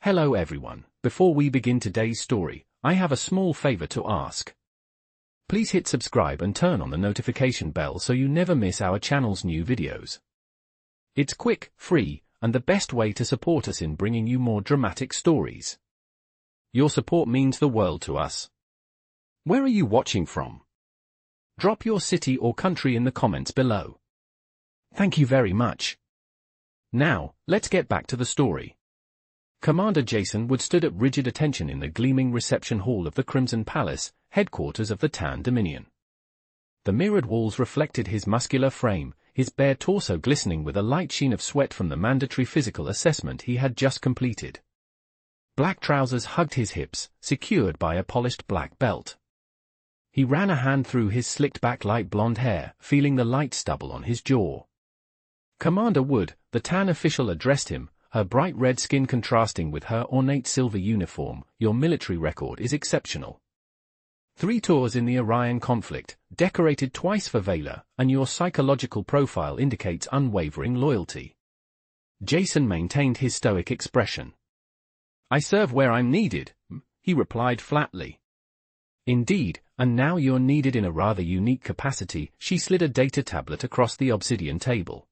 Hello everyone, before we begin today's story, I have a small favor to ask. Please hit subscribe and turn on the notification bell so you never miss our channel's new videos. It's quick, free, and the best way to support us in bringing you more dramatic stories. Your support means the world to us. Where are you watching from? Drop your city or country in the comments below. Thank you very much. Now, let's get back to the story. Commander Jason Wood stood at rigid attention in the gleaming reception hall of the Crimson Palace, headquarters of the Tan Dominion. The mirrored walls reflected his muscular frame, his bare torso glistening with a light sheen of sweat from the mandatory physical assessment he had just completed. Black trousers hugged his hips, secured by a polished black belt. He ran a hand through his slicked-back light blonde hair, feeling the light stubble on his jaw. Commander Wood, the Tan official addressed him, her bright red skin contrasting with her ornate silver uniform. Your military record is exceptional. 3 tours in the Orion conflict, decorated twice for valor, and your psychological profile indicates unwavering loyalty. Jason maintained his stoic expression. I serve where I'm needed, he replied flatly. Indeed, and now you're needed in a rather unique capacity. She slid a data tablet across the obsidian table.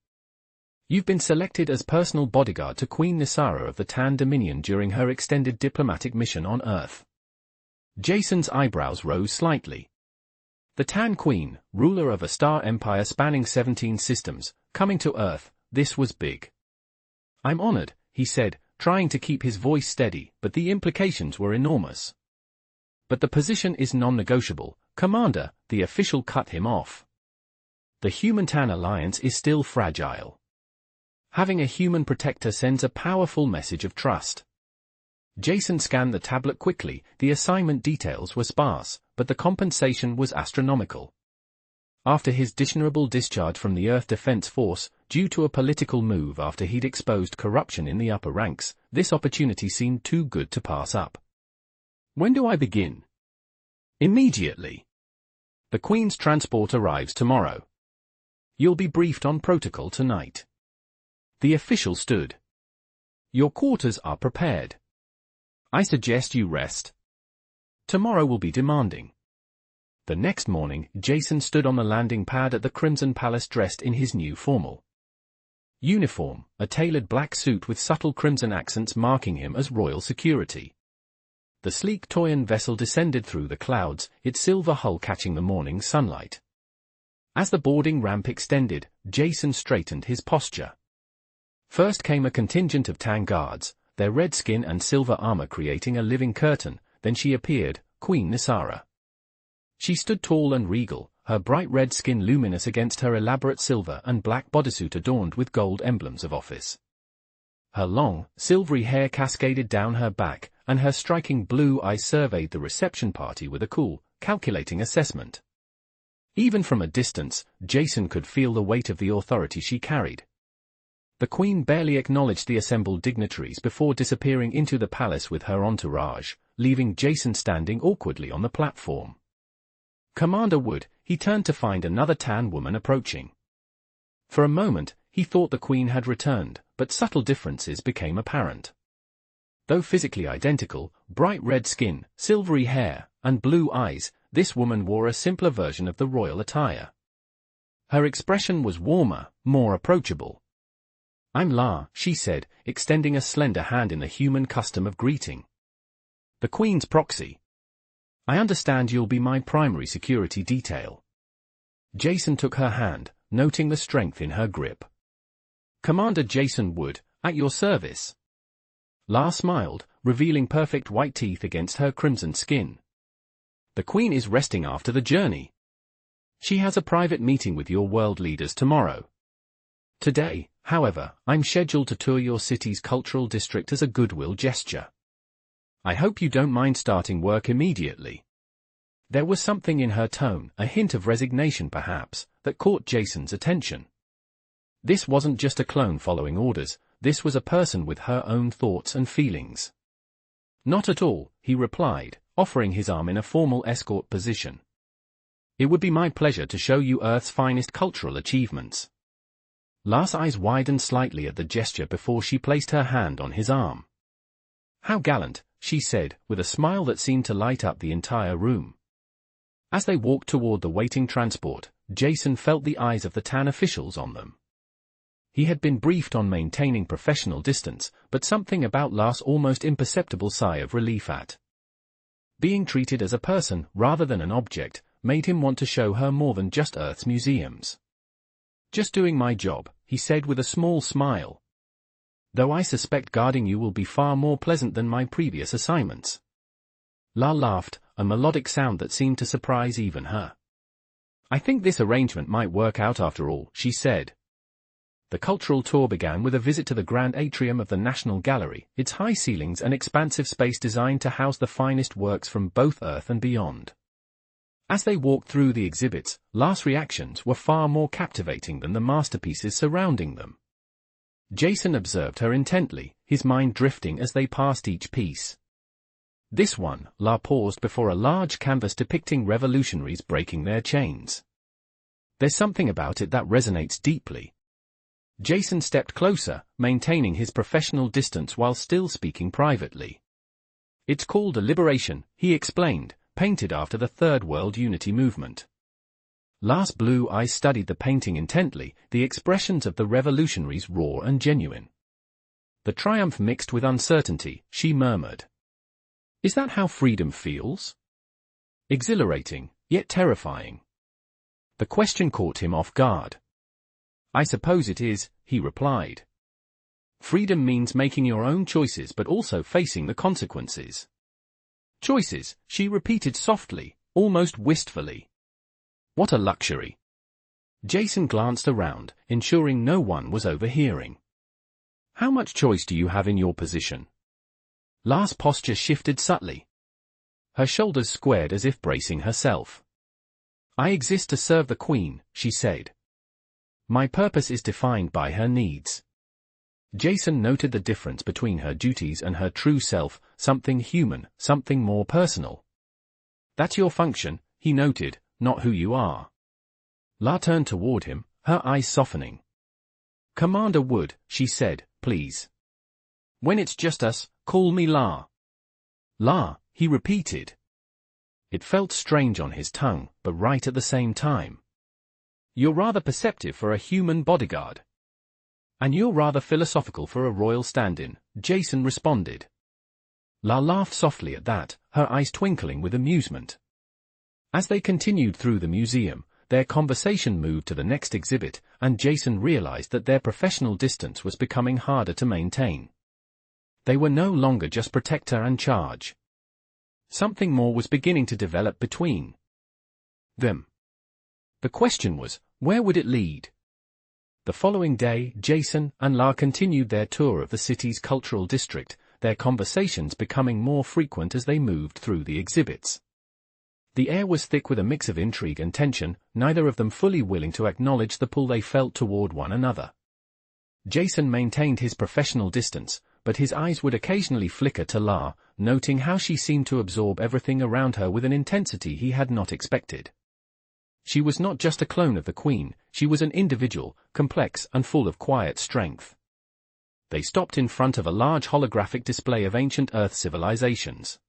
You've been selected as personal bodyguard to Queen Nisara of the Tan Dominion during her extended diplomatic mission on Earth. Jason's eyebrows rose slightly. The Tan Queen, ruler of a star empire spanning 17 systems, coming to Earth, this was big. I'm honored, he said, trying to keep his voice steady, but the implications were enormous. But the position is non-negotiable, Commander, the official cut him off. The Human-Tan alliance is still fragile. Having a human protector sends a powerful message of trust. Jason scanned the tablet quickly. The assignment details were sparse, but the compensation was astronomical. After his dishonorable discharge from the Earth Defense Force, due to a political move after he'd exposed corruption in the upper ranks, this opportunity seemed too good to pass up. When do I begin? Immediately. The Queen's transport arrives tomorrow. You'll be briefed on protocol tonight. The official stood. Your quarters are prepared. I suggest you rest. Tomorrow will be demanding. The next morning, Jason stood on the landing pad at the Crimson Palace dressed in his new formal uniform, a tailored black suit with subtle crimson accents marking him as royal security. The sleek Toyan vessel descended through the clouds, its silver hull catching the morning sunlight. As the boarding ramp extended, Jason straightened his posture. First came a contingent of Tan guards, their red skin and silver armor creating a living curtain. Then she appeared, Queen Nisara. She stood tall and regal, her bright red skin luminous against her elaborate silver and black bodysuit adorned with gold emblems of office. Her long, silvery hair cascaded down her back, and her striking blue eyes surveyed the reception party with a cool, calculating assessment. Even from a distance, Jason could feel the weight of the authority she carried. The Queen barely acknowledged the assembled dignitaries before disappearing into the palace with her entourage, leaving Jason standing awkwardly on the platform. Commander Wood, he turned to find another Tan woman approaching. For a moment, he thought the Queen had returned, but subtle differences became apparent. Though physically identical, bright red skin, silvery hair, and blue eyes, this woman wore a simpler version of the royal attire. Her expression was warmer, more approachable. I'm La, she said, extending a slender hand in the human custom of greeting. The Queen's proxy. I understand you'll be my primary security detail. Jason took her hand, noting the strength in her grip. Commander Jason Wood, at your service. La smiled, revealing perfect white teeth against her crimson skin. The Queen is resting after the journey. She has a private meeting with your world leaders tomorrow. Today, however, I'm scheduled to tour your city's cultural district as a goodwill gesture. I hope you don't mind starting work immediately. There was something in her tone, a hint of resignation perhaps, that caught Jason's attention. This wasn't just a clone following orders, this was a person with her own thoughts and feelings. Not at all, he replied, offering his arm in a formal escort position. It would be my pleasure to show you Earth's finest cultural achievements. La's eyes widened slightly at the gesture before she placed her hand on his arm. How gallant, she said, with a smile that seemed to light up the entire room. As they walked toward the waiting transport, Jason felt the eyes of the TAN officials on them. He had been briefed on maintaining professional distance, but something about Lars' almost imperceptible sigh of relief at being treated as a person rather than an object made him want to show her more than just Earth's museums. Just doing my job, he said with a small smile. Though I suspect guarding you will be far more pleasant than my previous assignments. La laughed, a melodic sound that seemed to surprise even her. I think this arrangement might work out after all, she said. The cultural tour began with a visit to the grand atrium of the National Gallery, its high ceilings and expansive space designed to house the finest works from both Earth and beyond. As they walked through the exhibits, Lars' reactions were far more captivating than the masterpieces surrounding them. Jason observed her intently, his mind drifting as they passed each piece. This one, La paused before a large canvas depicting revolutionaries breaking their chains. There's something about it that resonates deeply. Jason stepped closer, maintaining his professional distance while still speaking privately. It's called a liberation, he explained, painted after the Third World Unity movement. Lars' blue eyes studied the painting intently, the expressions of the revolutionaries raw and genuine. The triumph mixed with uncertainty, she murmured. Is that how freedom feels? Exhilarating, yet terrifying. The question caught him off guard. I suppose it is, he replied. Freedom means making your own choices but also facing the consequences. Choices, she repeated softly, almost wistfully. What a luxury. Jason glanced around, ensuring no one was overhearing. How much choice do you have in your position? Lars' posture shifted subtly. Her shoulders squared as if bracing herself. I exist to serve the Queen, she said. My purpose is defined by her needs. Jason noted the difference between her duties and her true self, something human, something more personal. That's your function, he noted, not who you are. La turned toward him, her eyes softening. Commander Wood, she said, please. When it's just us, call me La. La, he repeated. It felt strange on his tongue, but right at the same time. You're rather perceptive for a human bodyguard. And you're rather philosophical for a royal stand-in, Jason responded. La laughed softly at that, her eyes twinkling with amusement. As they continued through the museum, their conversation moved to the next exhibit, and Jason realized that their professional distance was becoming harder to maintain. They were no longer just protector and charge. Something more was beginning to develop between them. The question was, where would it lead? The following day, Jason and La continued their tour of the city's cultural district, their conversations becoming more frequent as they moved through the exhibits. The air was thick with a mix of intrigue and tension, neither of them fully willing to acknowledge the pull they felt toward one another. Jason maintained his professional distance, but his eyes would occasionally flicker to La, noting how she seemed to absorb everything around her with an intensity he had not expected. She was not just a clone of the Queen, she was an individual, complex and full of quiet strength. They stopped in front of a large holographic display of ancient Earth civilizations.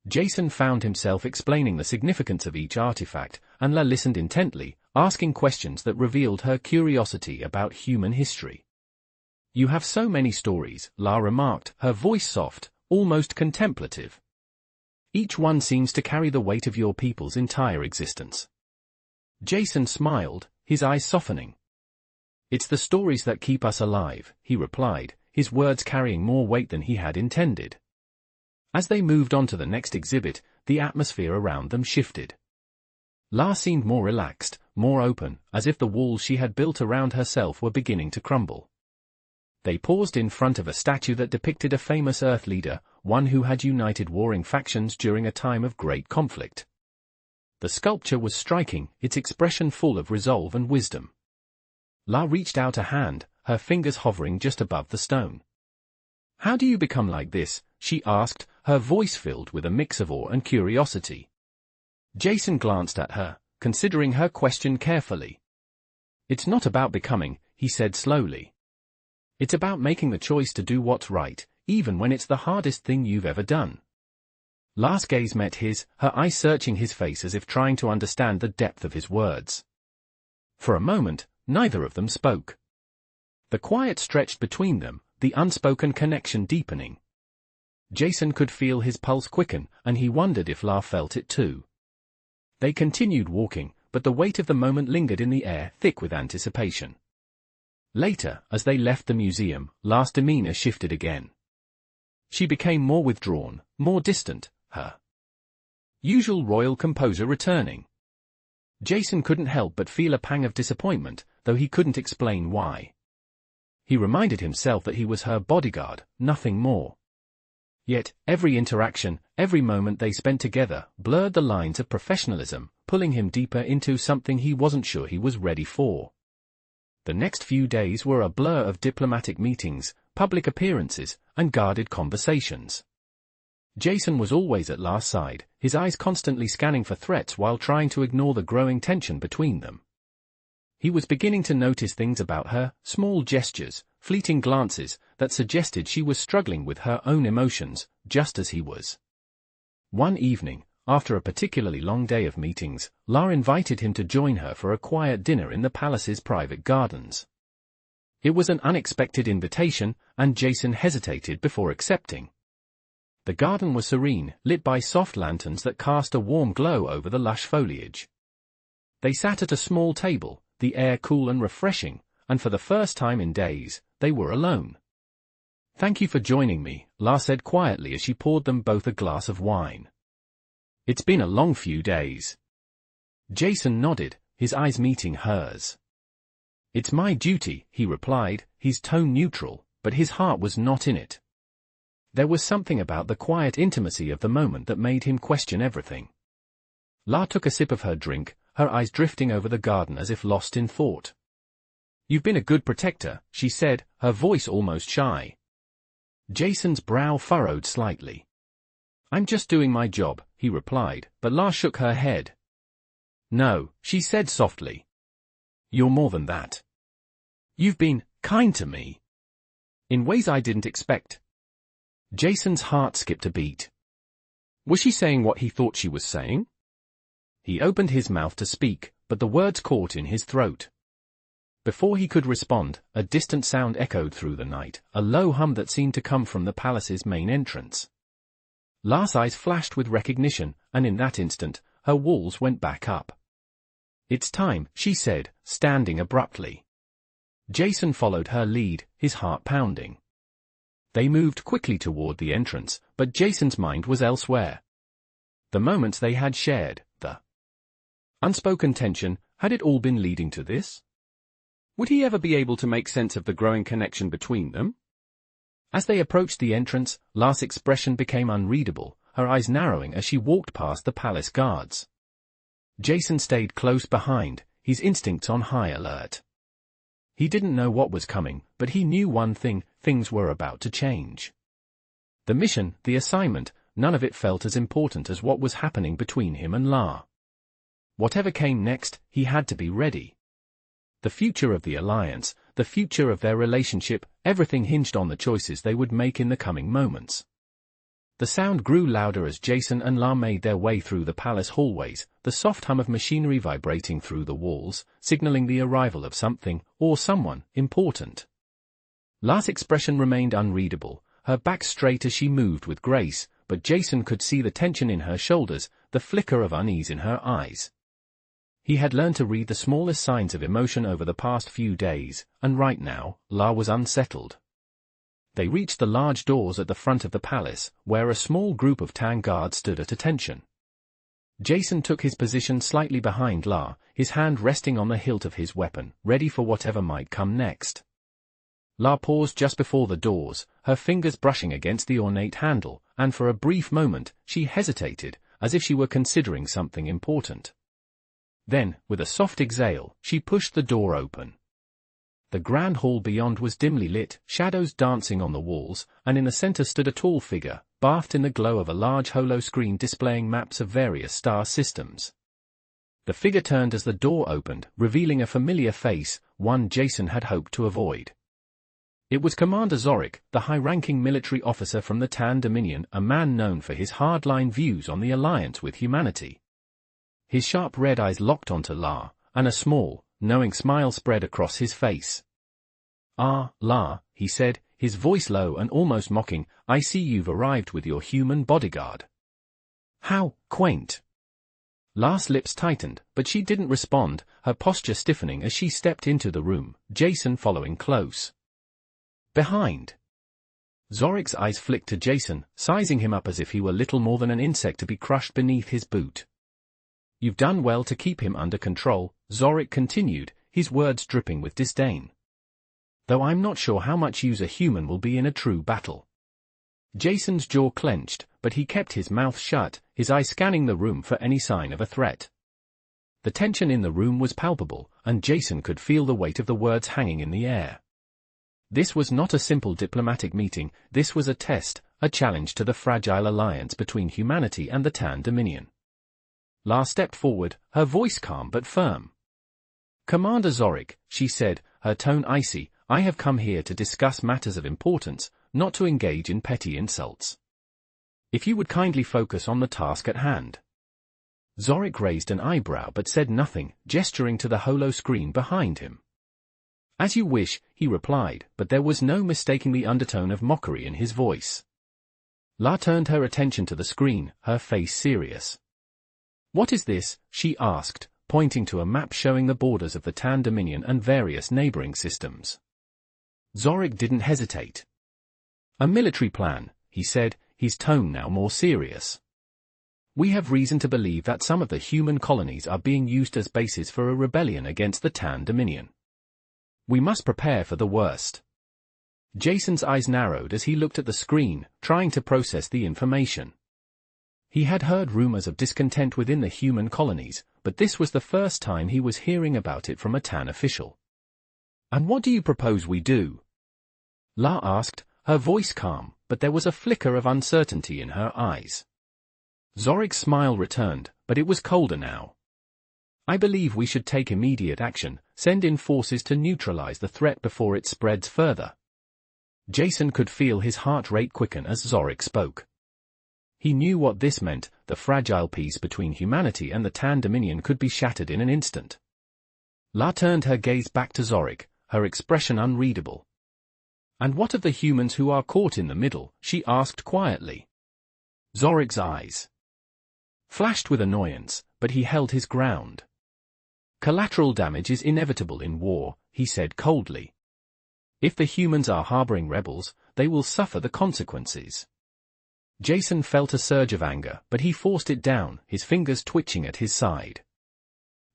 Jason found himself explaining the significance of each artifact, and La listened intently, asking questions that revealed her curiosity about human history. You have so many stories, La remarked, her voice soft, almost contemplative. Each one seems to carry the weight of your people's entire existence. Jason smiled, his eyes softening. It's the stories that keep us alive, he replied, his words carrying more weight than he had intended. As they moved on to the next exhibit, the atmosphere around them shifted. La seemed more relaxed, more open, as if the walls she had built around herself were beginning to crumble. They paused in front of a statue that depicted a famous Earth leader, one who had united warring factions during a time of great conflict. The sculpture was striking, its expression full of resolve and wisdom. La reached out a hand, her fingers hovering just above the stone. How do you become like this? She asked, her voice filled with a mix of awe and curiosity. Jason glanced at her, considering her question carefully. It's not about becoming, he said slowly. It's about making the choice to do what's right, even when it's the hardest thing you've ever done. La's gaze met his, her eyes searching his face as if trying to understand the depth of his words. For a moment, neither of them spoke. The quiet stretched between them, the unspoken connection deepening. Jason could feel his pulse quicken, and he wondered if La felt it too. They continued walking, but the weight of the moment lingered in the air, thick with anticipation. Later, as they left the museum, La's demeanor shifted again. She became more withdrawn, more distant, her usual royal composure returning. Jason couldn't help but feel a pang of disappointment, though he couldn't explain why. He reminded himself that he was her bodyguard, nothing more. Yet, every interaction, every moment they spent together, blurred the lines of professionalism, pulling him deeper into something he wasn't sure he was ready for. The next few days were a blur of diplomatic meetings, public appearances, and guarded conversations. Jason was always at La's side, his eyes constantly scanning for threats while trying to ignore the growing tension between them. He was beginning to notice things about her, small gestures, fleeting glances, that suggested she was struggling with her own emotions, just as he was. One evening, after a particularly long day of meetings, La invited him to join her for a quiet dinner in the palace's private gardens. It was an unexpected invitation, and Jason hesitated before accepting. The garden was serene, lit by soft lanterns that cast a warm glow over the lush foliage. They sat at a small table, the air cool and refreshing, and for the first time in days, they were alone. "Thank you for joining me," La said quietly as she poured them both a glass of wine. "It's been a long few days." Jason nodded, his eyes meeting hers. "It's my duty," he replied, his tone neutral, but his heart was not in it. There was something about the quiet intimacy of the moment that made him question everything. La took a sip of her drink, her eyes drifting over the garden as if lost in thought. "You've been a good protector," she said, her voice almost shy. Jason's brow furrowed slightly. "I'm just doing my job," he replied, but La shook her head. "No," she said softly. "You're more than that. You've been kind to me. In ways I didn't expect." Jason's heart skipped a beat. Was she saying what he thought she was saying? He opened his mouth to speak, but the words caught in his throat. Before he could respond, a distant sound echoed through the night, a low hum that seemed to come from the palace's main entrance. La's eyes flashed with recognition, and in that instant, her walls went back up. "It's time," she said, standing abruptly. Jason followed her lead, his heart pounding. They moved quickly toward the entrance, but Jason's mind was elsewhere. The moments they had shared, the unspoken tension, had it all been leading to this? Would he ever be able to make sense of the growing connection between them? As they approached the entrance, La's expression became unreadable, her eyes narrowing as she walked past the palace guards. Jason stayed close behind, his instincts on high alert. He didn't know what was coming, but he knew one thing: things were about to change. The mission, the assignment, none of it felt as important as what was happening between him and La. Whatever came next, he had to be ready. The future of the alliance, the future of their relationship, everything hinged on the choices they would make in the coming moments. The sound grew louder as Jason and La made their way through the palace hallways, the soft hum of machinery vibrating through the walls, signaling the arrival of something, or someone, important. La's expression remained unreadable, her back straight as she moved with grace, but Jason could see the tension in her shoulders, the flicker of unease in her eyes. He had learned to read the smallest signs of emotion over the past few days, and right now, La was unsettled. They reached the large doors at the front of the palace, where a small group of Tang guards stood at attention. Jason took his position slightly behind La, his hand resting on the hilt of his weapon, ready for whatever might come next. La paused just before the doors, her fingers brushing against the ornate handle, and for a brief moment, she hesitated, as if she were considering something important. Then, with a soft exhale, she pushed the door open. The grand hall beyond was dimly lit, shadows dancing on the walls, and in the center stood a tall figure, bathed in the glow of a large holo screen displaying maps of various star systems. The figure turned as the door opened, revealing a familiar face, one Jason had hoped to avoid. It was Commander Zorik, the high-ranking military officer from the Tan Dominion, a man known for his hardline views on the alliance with humanity. His sharp red eyes locked onto La, and a small, knowing smile spread across his face. "Ah, La," he said, his voice low and almost mocking, "I see you've arrived with your human bodyguard." "How quaint." La's lips tightened, but she didn't respond, her posture stiffening as she stepped into the room, Jason following close behind. Zorik's eyes flicked to Jason, sizing him up as if he were little more than an insect to be crushed beneath his boot. "You've done well to keep him under control," Zorik continued, his words dripping with disdain. "Though I'm not sure how much use a human will be in a true battle." Jason's jaw clenched, but he kept his mouth shut, his eyes scanning the room for any sign of a threat. The tension in the room was palpable, and Jason could feel the weight of the words hanging in the air. This was not a simple diplomatic meeting, this was a test, a challenge to the fragile alliance between humanity and the Tan Dominion. La stepped forward, her voice calm but firm. "Commander Zorik," she said, her tone icy, "I have come here to discuss matters of importance, not to engage in petty insults. If you would kindly focus on the task at hand." Zorik raised an eyebrow but said nothing, gesturing to the holo screen behind him. "As you wish," he replied, but there was no mistaking the undertone of mockery in his voice. La turned her attention to the screen, her face serious. "What is this?" she asked, pointing to a map showing the borders of the Tan Dominion and various neighboring systems. Zorik didn't hesitate. "A military plan," he said, his tone now more serious. "We have reason to believe that some of the human colonies are being used as bases for a rebellion against the Tan Dominion. We must prepare for the worst." Jason's eyes narrowed as he looked at the screen, trying to process the information. He had heard rumors of discontent within the human colonies, but this was the first time he was hearing about it from a Tan official. "And what do you propose we do?" La asked, her voice calm, but there was a flicker of uncertainty in her eyes. Zorik's smile returned, but it was colder now. "I believe we should take immediate action, send in forces to neutralize the threat before it spreads further." Jason could feel his heart rate quicken as Zorik spoke. He knew what this meant, the fragile peace between humanity and the Tan Dominion could be shattered in an instant. La turned her gaze back to Zorik, her expression unreadable. "And what of the humans who are caught in the middle?" she asked quietly. Zorik's eyes flashed with annoyance, but he held his ground. "Collateral damage is inevitable in war," he said coldly. "If the humans are harboring rebels, they will suffer the consequences." Jason felt a surge of anger, but he forced it down, his fingers twitching at his side.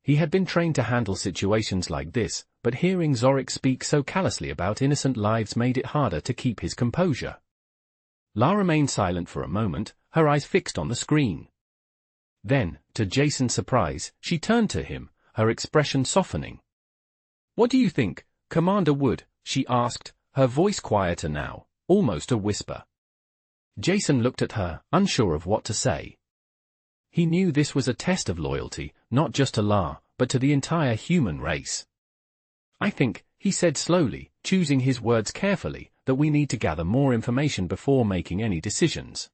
He had been trained to handle situations like this, but hearing Zorik speak so callously about innocent lives made it harder to keep his composure. La remained silent for a moment, her eyes fixed on the screen. Then, to Jason's surprise, she turned to him, her expression softening. "What do you think, Commander Wood?" she asked, her voice quieter now, almost a whisper. Jason looked at her, unsure of what to say. He knew this was a test of loyalty, not just to La, but to the entire human race. "I think," he said slowly, choosing his words carefully, "that we need to gather more information before making any decisions.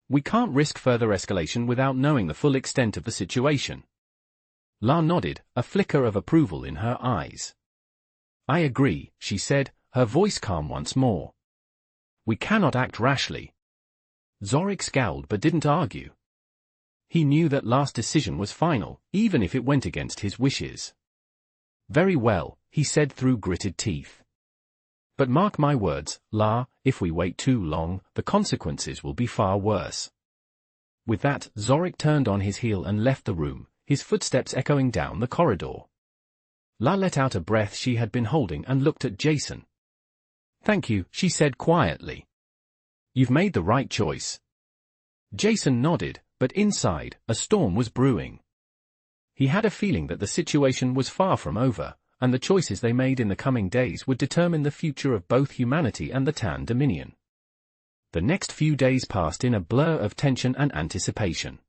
We can't risk further escalation without knowing the full extent of the situation." La nodded, a flicker of approval in her eyes. "I agree," she said, her voice calm once more. "We cannot act rashly." Zorik scowled but didn't argue. He knew that La's decision was final, even if it went against his wishes. "Very well," he said through gritted teeth. "But mark my words, La, if we wait too long, the consequences will be far worse." With that, Zorik turned on his heel and left the room, his footsteps echoing down the corridor. La let out a breath she had been holding and looked at Jason. "Thank you," she said quietly. "You've made the right choice." Jason nodded, but inside, a storm was brewing. He had a feeling that the situation was far from over, and the choices they made in the coming days would determine the future of both humanity and the Tan Dominion. The next few days passed in a blur of tension and anticipation.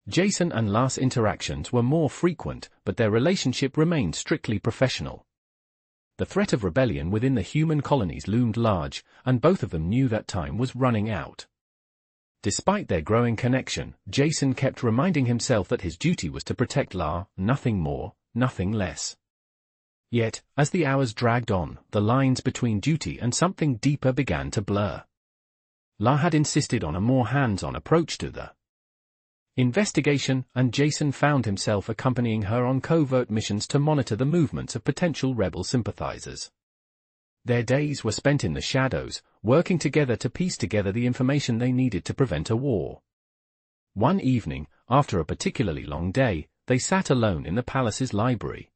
Jason and La's interactions were more frequent, but their relationship remained strictly professional. The threat of rebellion within the human colonies loomed large, and both of them knew that time was running out. Despite their growing connection, Jason kept reminding himself that his duty was to protect La, nothing more, nothing less. Yet, as the hours dragged on, the lines between duty and something deeper began to blur. La had insisted on a more hands-on approach to the investigation, and Jason found himself accompanying her on covert missions to monitor the movements of potential rebel sympathizers. Their days were spent in the shadows, working together to piece together the information they needed to prevent a war. One evening, after a particularly long day, they sat alone in the palace's library.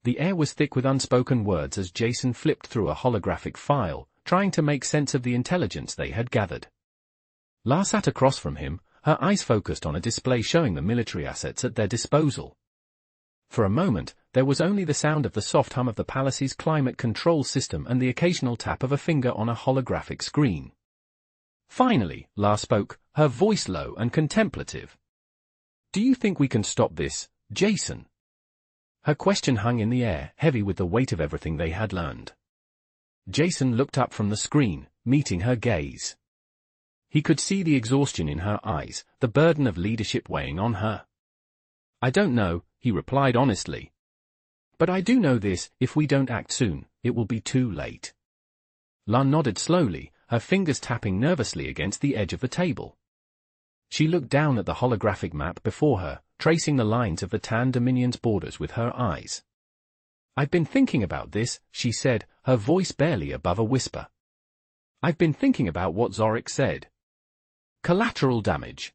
The air was thick with unspoken words as Jason flipped through a holographic file, trying to make sense of the intelligence they had gathered. La sat across from him, her eyes focused on a display showing the military assets at their disposal. For a moment, there was only the sound of the soft hum of the palace's climate control system and the occasional tap of a finger on a holographic screen. Finally, La spoke, her voice low and contemplative. "Do you think we can stop this, Jason?" Her question hung in the air, heavy with the weight of everything they had learned. Jason looked up from the screen, meeting her gaze. He could see the exhaustion in her eyes, the burden of leadership weighing on her. "I don't know," he replied honestly. "But I do know this, if we don't act soon, it will be too late." La nodded slowly, her fingers tapping nervously against the edge of the table. She looked down at the holographic map before her, tracing the lines of the Tan Dominion's borders with her eyes. "I've been thinking about this," she said, her voice barely above a whisper. "I've been thinking about what Zorik said. Collateral damage.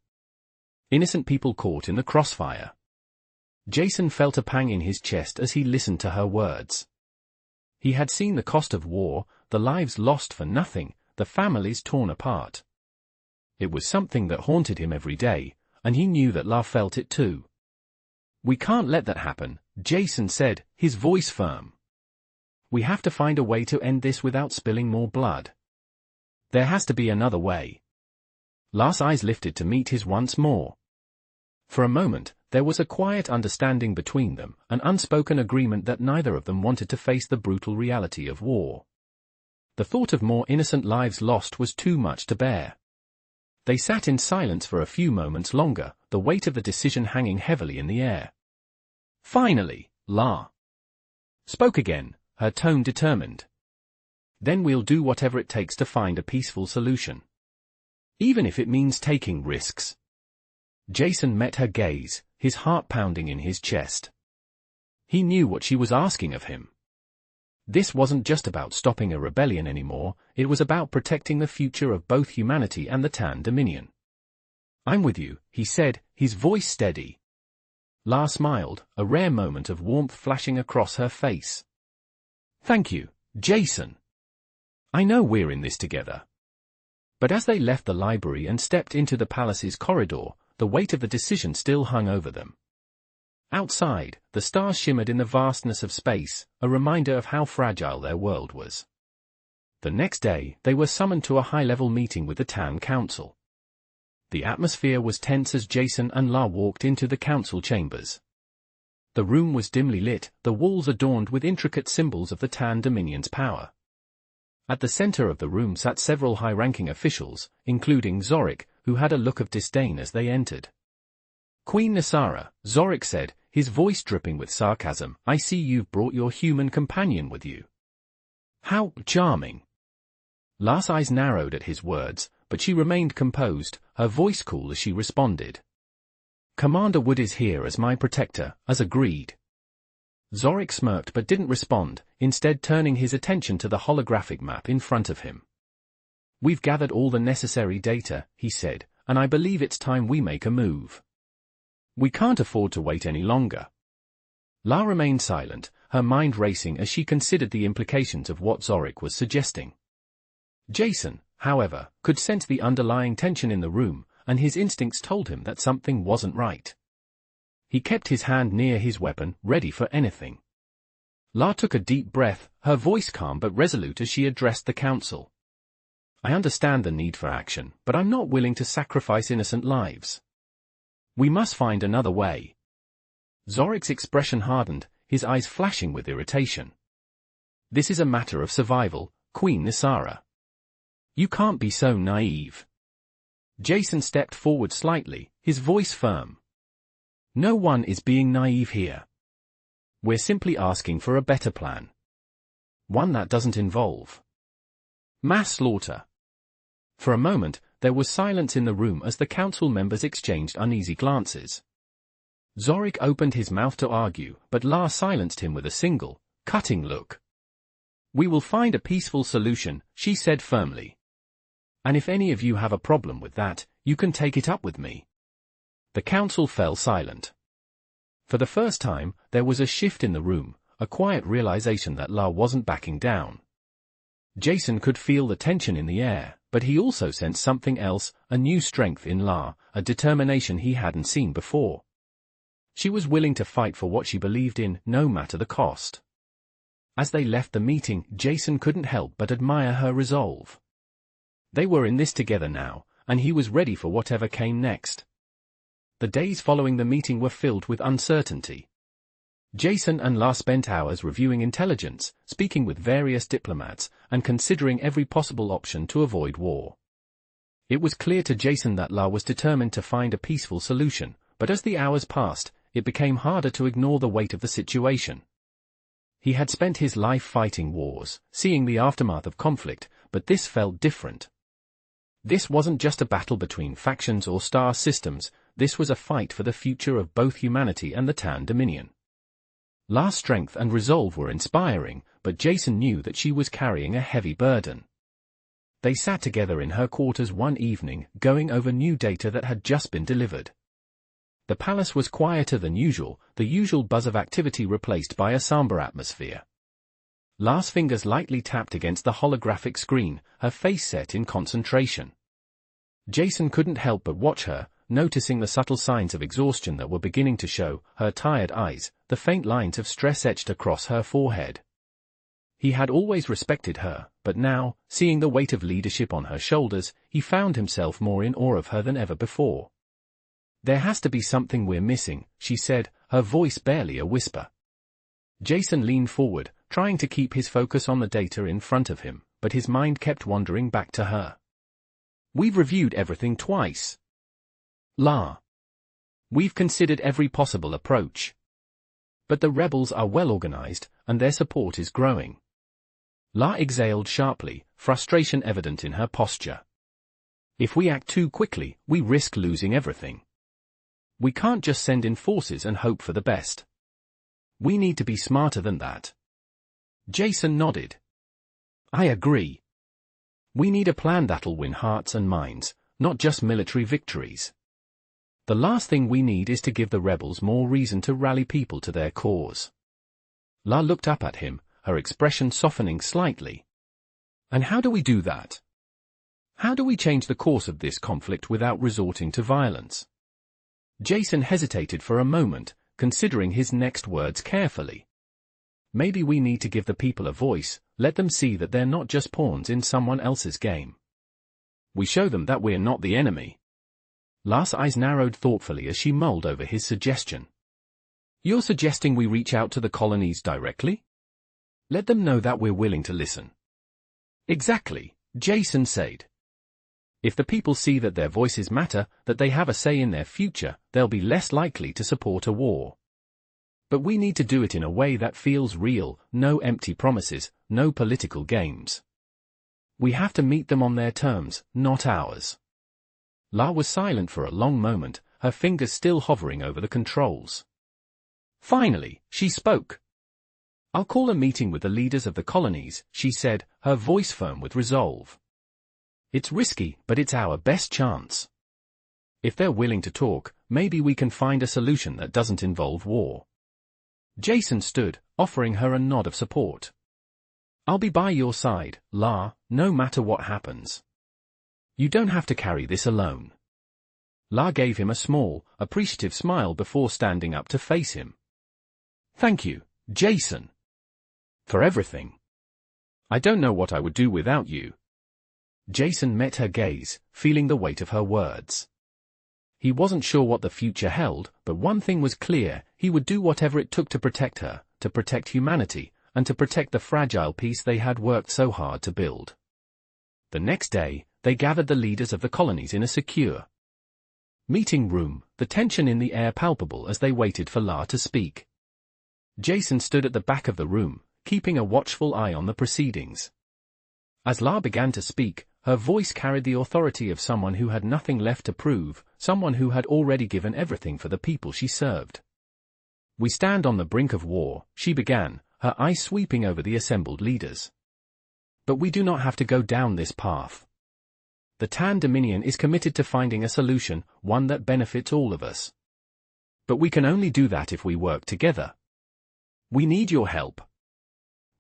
Innocent people caught in the crossfire." Jason felt a pang in his chest as he listened to her words. He had seen the cost of war, the lives lost for nothing, the families torn apart. It was something that haunted him every day, and he knew that La felt it too. "We can't let that happen," Jason said, his voice firm. "We have to find a way to end this without spilling more blood. There has to be another way." La's eyes lifted to meet his once more. For a moment, there was a quiet understanding between them, an unspoken agreement that neither of them wanted to face the brutal reality of war. The thought of more innocent lives lost was too much to bear. They sat in silence for a few moments longer, the weight of the decision hanging heavily in the air. Finally, La spoke again, her tone determined. "Then we'll do whatever it takes to find a peaceful solution. Even if it means taking risks." Jason met her gaze, his heart pounding in his chest. He knew what she was asking of him. This wasn't just about stopping a rebellion anymore, it was about protecting the future of both humanity and the Tan Dominion. "I'm with you," he said, his voice steady. La smiled, a rare moment of warmth flashing across her face. "Thank you, Jason. I know we're in this together." But as they left the library and stepped into the palace's corridor, the weight of the decision still hung over them. Outside, the stars shimmered in the vastness of space, a reminder of how fragile their world was. The next day, they were summoned to a high-level meeting with the Tan Council. The atmosphere was tense as Jason and La walked into the council chambers. The room was dimly lit, the walls adorned with intricate symbols of the Tan Dominion's power. At the center of the room sat several high-ranking officials, including Zorik, who had a look of disdain as they entered. "Queen Nasara," Zorik said, his voice dripping with sarcasm, "I see you've brought your human companion with you." "How charming." La's eyes narrowed at his words, but she remained composed, her voice cool as she responded. "Commander Wood is here as my protector, as agreed." Zorik smirked but didn't respond, instead turning his attention to the holographic map in front of him. "We've gathered all the necessary data," he said, "and I believe it's time we make a move. We can't afford to wait any longer." La remained silent, her mind racing as she considered the implications of what Zorik was suggesting. Jason, however, could sense the underlying tension in the room, and his instincts told him that something wasn't right. He kept his hand near his weapon, ready for anything. La took a deep breath, her voice calm but resolute as she addressed the council. "I understand the need for action, but I'm not willing to sacrifice innocent lives. We must find another way." Zorik's expression hardened, his eyes flashing with irritation. This is a matter of survival, Queen Nisara. You can't be so naive. Jason stepped forward slightly, his voice firm. No one is being naive here. We're simply asking for a better plan. One that doesn't involve mass slaughter. For a moment, there was silence in the room as the council members exchanged uneasy glances. Zorik opened his mouth to argue, but La silenced him with a single, cutting look. We will find a peaceful solution, she said firmly. And if any of you have a problem with that, you can take it up with me. The council fell silent. For the first time, there was a shift in the room, a quiet realization that La wasn't backing down. Jason could feel the tension in the air, but he also sensed something else, a new strength in La, a determination he hadn't seen before. She was willing to fight for what she believed in, no matter the cost. As they left the meeting, Jason couldn't help but admire her resolve. They were in this together now, and he was ready for whatever came next. The days following the meeting were filled with uncertainty. Jason and La spent hours reviewing intelligence, speaking with various diplomats, and considering every possible option to avoid war. It was clear to Jason that La was determined to find a peaceful solution, but as the hours passed, it became harder to ignore the weight of the situation. He had spent his life fighting wars, seeing the aftermath of conflict, but this felt different. This wasn't just a battle between factions or star systems, this was a fight for the future of both humanity and the Tan Dominion. La's strength and resolve were inspiring, but Jason knew that she was carrying a heavy burden. They sat together in her quarters one evening, going over new data that had just been delivered. The palace was quieter than usual, the usual buzz of activity replaced by a somber atmosphere. La's fingers lightly tapped against the holographic screen, her face set in concentration. Jason couldn't help but watch her, noticing the subtle signs of exhaustion that were beginning to show, her tired eyes, the faint lines of stress etched across her forehead. He had always respected her, but now, seeing the weight of leadership on her shoulders, he found himself more in awe of her than ever before. There has to be something we're missing, she said, her voice barely a whisper. Jason leaned forward, trying to keep his focus on the data in front of him, but his mind kept wandering back to her. We've reviewed everything twice. La. We've considered every possible approach. But the rebels are well organized, and their support is growing. La exhaled sharply, frustration evident in her posture. If we act too quickly, we risk losing everything. We can't just send in forces and hope for the best. We need to be smarter than that. Jason nodded. I agree. We need a plan that'll win hearts and minds, not just military victories. The last thing we need is to give the rebels more reason to rally people to their cause. La looked up at him, her expression softening slightly. And how do we do that? How do we change the course of this conflict without resorting to violence? Jason hesitated for a moment, considering his next words carefully. Maybe we need to give the people a voice, let them see that they're not just pawns in someone else's game. We show them that we're not the enemy. La's eyes narrowed thoughtfully as she mulled over his suggestion. You're suggesting we reach out to the colonies directly? Let them know that we're willing to listen. Exactly, Jason said. If the people see that their voices matter, that they have a say in their future, they'll be less likely to support a war. But we need to do it in a way that feels real, no empty promises, no political games. We have to meet them on their terms, not ours. La was silent for a long moment, her fingers still hovering over the controls. Finally, she spoke. I'll call a meeting with the leaders of the colonies, she said, her voice firm with resolve. It's risky, but it's our best chance. If they're willing to talk, maybe we can find a solution that doesn't involve war. Jason stood, offering her a nod of support. I'll be by your side, La, no matter what happens. You don't have to carry this alone. La gave him a small, appreciative smile before standing up to face him. Thank you, Jason. For everything. I don't know what I would do without you. Jason met her gaze, feeling the weight of her words. He wasn't sure what the future held, but one thing was clear, he would do whatever it took to protect her, to protect humanity, and to protect the fragile peace they had worked so hard to build. The next day, they gathered the leaders of the colonies in a secure meeting room, the tension in the air palpable as they waited for La to speak. Jason stood at the back of the room, keeping a watchful eye on the proceedings. As La began to speak, her voice carried the authority of someone who had nothing left to prove, someone who had already given everything for the people she served. "We stand on the brink of war," she began, her eyes sweeping over the assembled leaders. "But we do not have to go down this path. The Tan Dominion is committed to finding a solution, one that benefits all of us. But we can only do that if we work together. We need your help.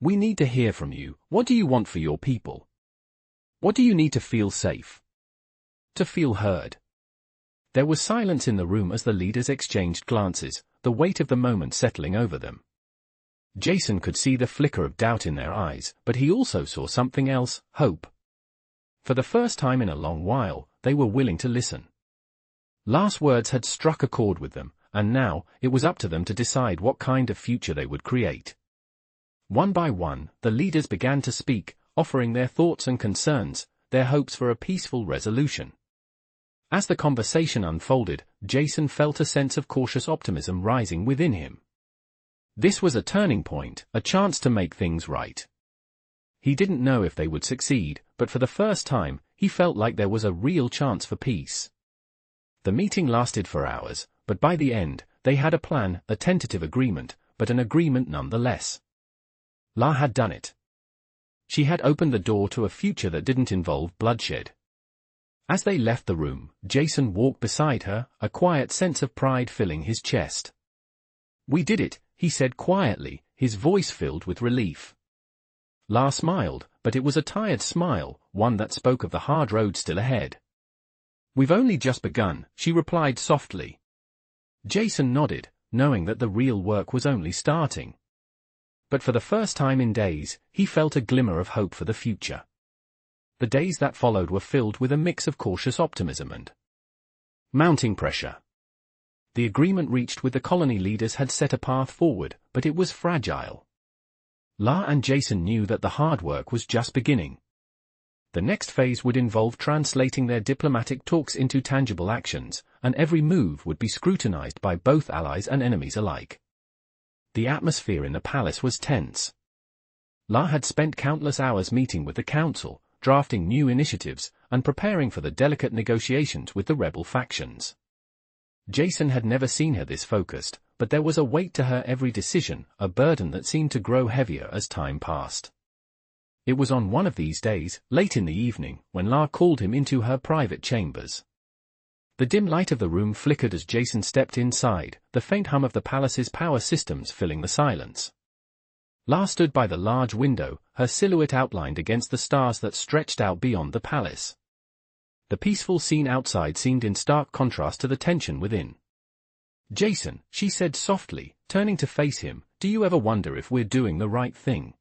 We need to hear from you. What do you want for your people? What do you need to feel safe? To feel heard?" There was silence in the room as the leaders exchanged glances, the weight of the moment settling over them. Jason could see the flicker of doubt in their eyes, but he also saw something else, hope. For the first time in a long while, they were willing to listen. Last words had struck a chord with them, and now, it was up to them to decide what kind of future they would create. One by one, the leaders began to speak, offering their thoughts and concerns, their hopes for a peaceful resolution. As the conversation unfolded, Jason felt a sense of cautious optimism rising within him. This was a turning point, a chance to make things right. He didn't know if they would succeed, but for the first time, he felt like there was a real chance for peace. The meeting lasted for hours, but by the end, they had a plan, a tentative agreement, but an agreement nonetheless. La had done it. She had opened the door to a future that didn't involve bloodshed. As they left the room, Jason walked beside her, a quiet sense of pride filling his chest. "We did it," he said quietly, his voice filled with relief. La smiled, but it was a tired smile, one that spoke of the hard road still ahead. "We've only just begun," she replied softly. Jason nodded, knowing that the real work was only starting. But for the first time in days, he felt a glimmer of hope for the future. The days that followed were filled with a mix of cautious optimism and mounting pressure. The agreement reached with the colony leaders had set a path forward, but it was fragile. La and Jason knew that the hard work was just beginning. The next phase would involve translating their diplomatic talks into tangible actions, and every move would be scrutinized by both allies and enemies alike. The atmosphere in the palace was tense. La had spent countless hours meeting with the council, drafting new initiatives, and preparing for the delicate negotiations with the rebel factions. Jason had never seen her this focused, but there was a weight to her every decision, a burden that seemed to grow heavier as time passed. It was on one of these days, late in the evening, when La called him into her private chambers. The dim light of the room flickered as Jason stepped inside, the faint hum of the palace's power systems filling the silence. La stood by the large window, her silhouette outlined against the stars that stretched out beyond the palace. The peaceful scene outside seemed in stark contrast to the tension within. "Jason," she said softly, turning to face him, "do you ever wonder if we're doing the right thing?"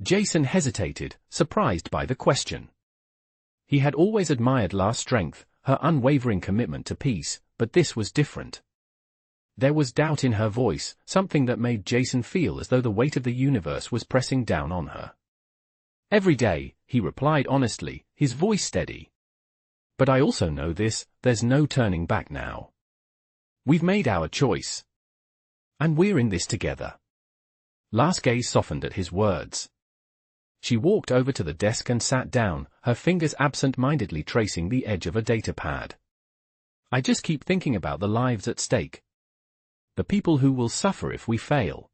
Jason hesitated, surprised by the question. He had always admired La's strength, her unwavering commitment to peace, but this was different. There was doubt in her voice, something that made Jason feel as though the weight of the universe was pressing down on her. "Every day," he replied honestly, his voice steady. "But I also know this, there's no turning back now. We've made our choice. And we're in this together." La's gaze softened at his words. She walked over to the desk and sat down, her fingers absent-mindedly tracing the edge of a data pad. "I just keep thinking about the lives at stake. The people who will suffer if we fail."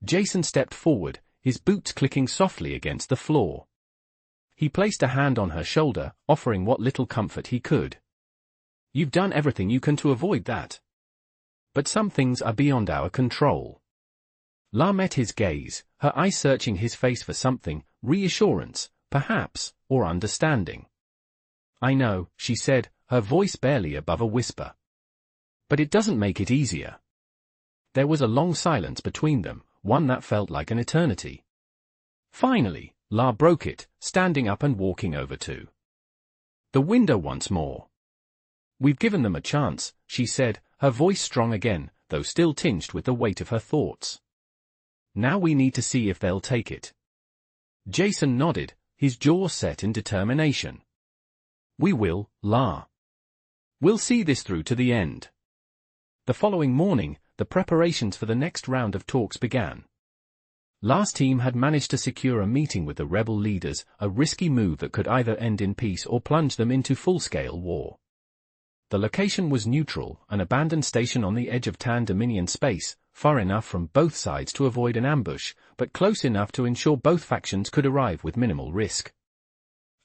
Jason stepped forward, his boots clicking softly against the floor. He placed a hand on her shoulder, offering what little comfort he could. "You've done everything you can to avoid that. But some things are beyond our control." La met his gaze, her eyes searching his face for something, reassurance, perhaps, or understanding. "I know," she said, her voice barely above a whisper. "But it doesn't make it easier." There was a long silence between them, one that felt like an eternity. Finally, La broke it, standing up and walking over to the window once more. "We've given them a chance," she said, her voice strong again, though still tinged with the weight of her thoughts. Now we need to see if they'll take it. Jason nodded, his jaw set in determination. We will, La. We'll see this through to the end. The following morning, the preparations for the next round of talks began. La's team had managed to secure a meeting with the rebel leaders, a risky move that could either end in peace or plunge them into full-scale war. The location was neutral, an abandoned station on the edge of Tan Dominion space, far enough from both sides to avoid an ambush, but close enough to ensure both factions could arrive with minimal risk.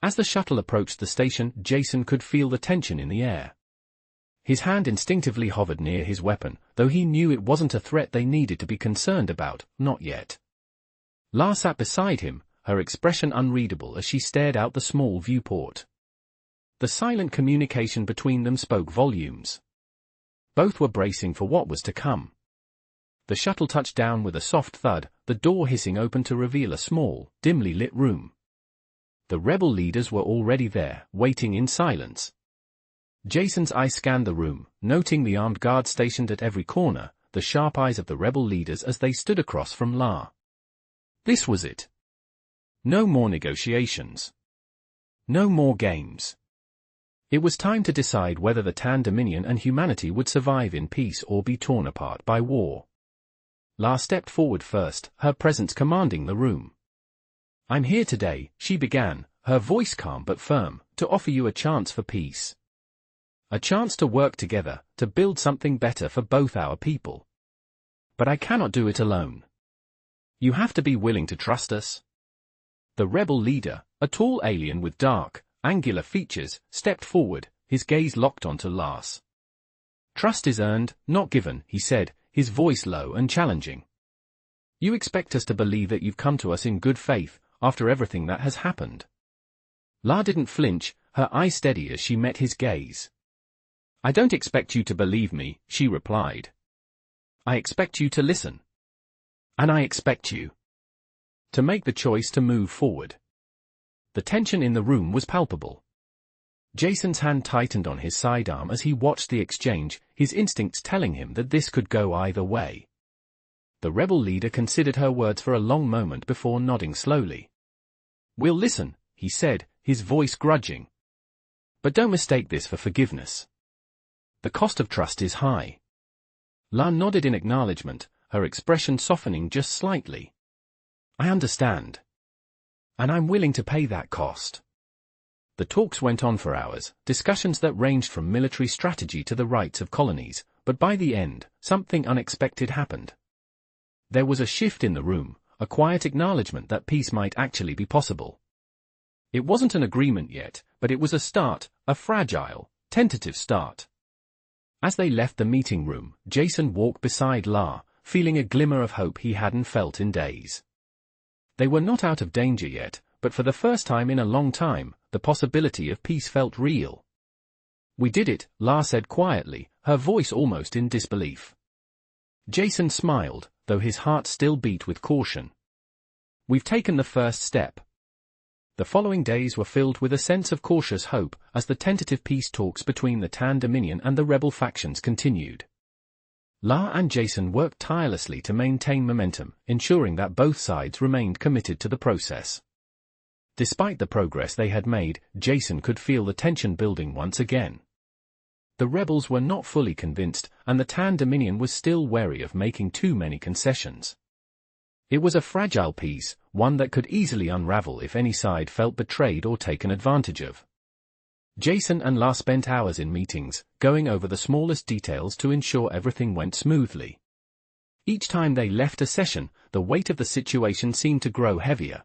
As the shuttle approached the station, Jason could feel the tension in the air. His hand instinctively hovered near his weapon, though he knew it wasn't a threat they needed to be concerned about, not yet. La sat beside him, her expression unreadable as she stared out the small viewport. The silent communication between them spoke volumes. Both were bracing for what was to come. The shuttle touched down with a soft thud, the door hissing open to reveal a small, dimly lit room. The rebel leaders were already there, waiting in silence. Jason's eye scanned the room, noting the armed guards stationed at every corner, the sharp eyes of the rebel leaders as they stood across from La. This was it. No more negotiations. No more games. It was time to decide whether the Tan Dominion and humanity would survive in peace or be torn apart by war. La stepped forward first, her presence commanding the room. I'm here today, she began, her voice calm but firm, to offer you a chance for peace. A chance to work together, to build something better for both our people. But I cannot do it alone. You have to be willing to trust us. The rebel leader, a tall alien with dark, angular features, stepped forward, his gaze locked onto Lars. Trust is earned, not given, he said, his voice low and challenging. You expect us to believe that you've come to us in good faith, after everything that has happened. La didn't flinch, her eye steady as she met his gaze. I don't expect you to believe me, she replied. I expect you to listen. And I expect you to make the choice to move forward. The tension in the room was palpable. Jason's hand tightened on his sidearm as he watched the exchange, his instincts telling him that this could go either way. The rebel leader considered her words for a long moment before nodding slowly. We'll listen, he said, his voice grudging. But don't mistake this for forgiveness. The cost of trust is high. La nodded in acknowledgement, her expression softening just slightly. I understand. And I'm willing to pay that cost. The talks went on for hours, discussions that ranged from military strategy to the rights of colonies, but by the end, something unexpected happened. There was a shift in the room, a quiet acknowledgement that peace might actually be possible. It wasn't an agreement yet, but it was a start, a fragile, tentative start. As they left the meeting room, Jason walked beside La, feeling a glimmer of hope he hadn't felt in days. They were not out of danger yet, but for the first time in a long time, the possibility of peace felt real. We did it, La said quietly, her voice almost in disbelief. Jason smiled, though his heart still beat with caution. We've taken the first step. The following days were filled with a sense of cautious hope as the tentative peace talks between the Tan Dominion and the rebel factions continued. La and Jason worked tirelessly to maintain momentum, ensuring that both sides remained committed to the process. Despite the progress they had made, Jason could feel the tension building once again. The rebels were not fully convinced, and the Tan Dominion was still wary of making too many concessions. It was a fragile peace, one that could easily unravel if any side felt betrayed or taken advantage of. Jason and La spent hours in meetings, going over the smallest details to ensure everything went smoothly. Each time they left a session, the weight of the situation seemed to grow heavier.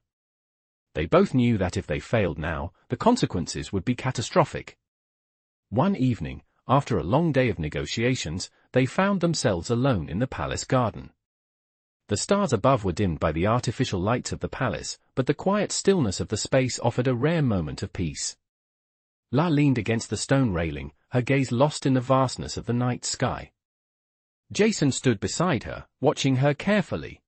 They both knew that if they failed now, the consequences would be catastrophic. One evening, after a long day of negotiations, they found themselves alone in the palace garden. The stars above were dimmed by the artificial lights of the palace, but the quiet stillness of the space offered a rare moment of peace. La leaned against the stone railing, her gaze lost in the vastness of the night sky. Jason stood beside her, watching her carefully.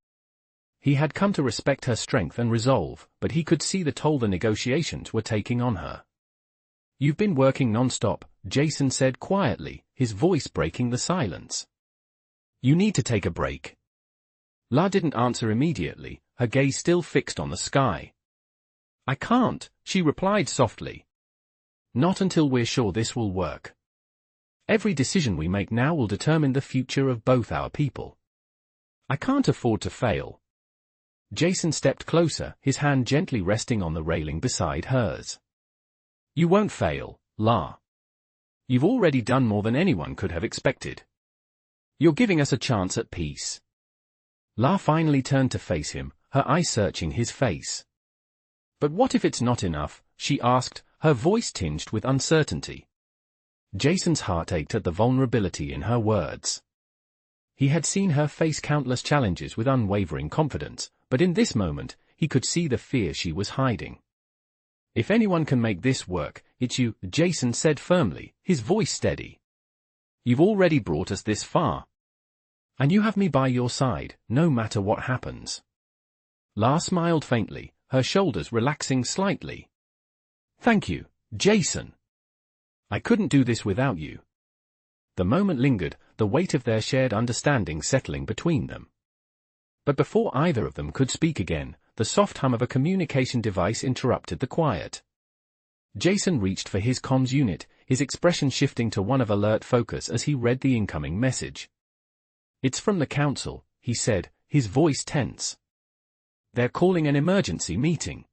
He had come to respect her strength and resolve, but he could see the toll the negotiations were taking on her. You've been working non-stop, Jason said quietly, his voice breaking the silence. You need to take a break. La didn't answer immediately, her gaze still fixed on the sky. "I can't," she replied softly. "Not until we're sure this will work. Every decision we make now will determine the future of both our people. I can't afford to fail." Jason stepped closer, his hand gently resting on the railing beside hers. "You won't fail, La. You've already done more than anyone could have expected. You're giving us a chance at peace." La finally turned to face him, her eyes searching his face. "But what if it's not enough?" she asked, her voice tinged with uncertainty. Jason's heart ached at the vulnerability in her words. He had seen her face countless challenges with unwavering confidence, but in this moment, he could see the fear she was hiding. "If anyone can make this work, it's you," Jason said firmly, his voice steady. "You've already brought us this far. And you have me by your side, no matter what happens." La smiled faintly, her shoulders relaxing slightly. "Thank you, Jason. I couldn't do this without you." The moment lingered, the weight of their shared understanding settling between them. But before either of them could speak again, the soft hum of a communication device interrupted the quiet. Jason reached for his comms unit, his expression shifting to one of alert focus as he read the incoming message. "It's from the Council," he said, his voice tense. "They're calling an emergency meeting.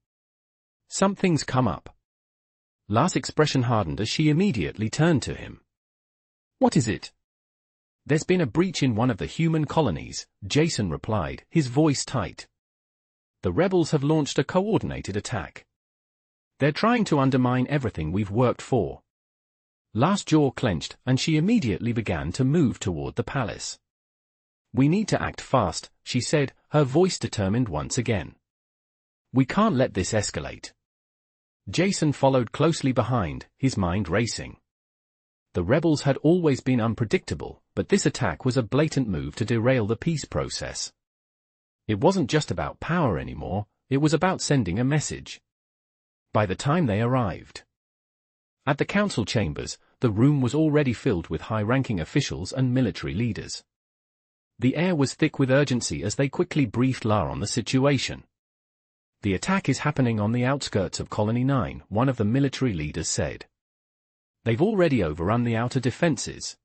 Something's come up." La's expression hardened as she immediately turned to him. "What is it?" "There's been a breach in one of the human colonies," Jason replied, his voice tight. "The rebels have launched a coordinated attack. They're trying to undermine everything we've worked for." La's jaw clenched, and she immediately began to move toward the palace. "We need to act fast," she said, her voice determined once again. "We can't let this escalate." Jason followed closely behind, his mind racing. The rebels had always been unpredictable, but this attack was a blatant move to derail the peace process. It wasn't just about power anymore, it was about sending a message. By the time they arrived at the council chambers, the room was already filled with high-ranking officials and military leaders. The air was thick with urgency as they quickly briefed La on the situation. "The attack is happening on the outskirts of Colony 9, one of the military leaders said. "They've already overrun the outer defenses.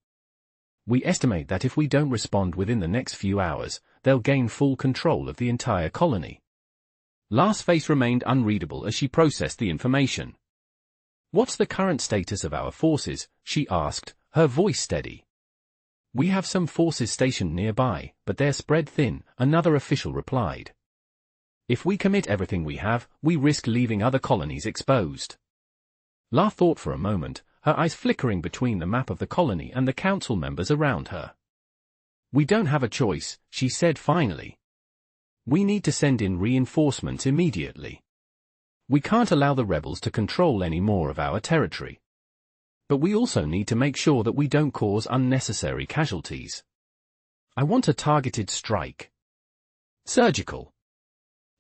We estimate that if we don't respond within the next few hours, they'll gain full control of the entire colony." La's face remained unreadable as she processed the information. "What's the current status of our forces?" she asked, her voice steady. "We have some forces stationed nearby, but they're spread thin," another official replied. "If we commit everything we have, we risk leaving other colonies exposed." La thought for a moment, her eyes flickering between the map of the colony and the council members around her. "We don't have a choice," she said finally. "We need to send in reinforcements immediately. We can't allow the rebels to control any more of our territory. But we also need to make sure that we don't cause unnecessary casualties. I want a targeted strike. Surgical."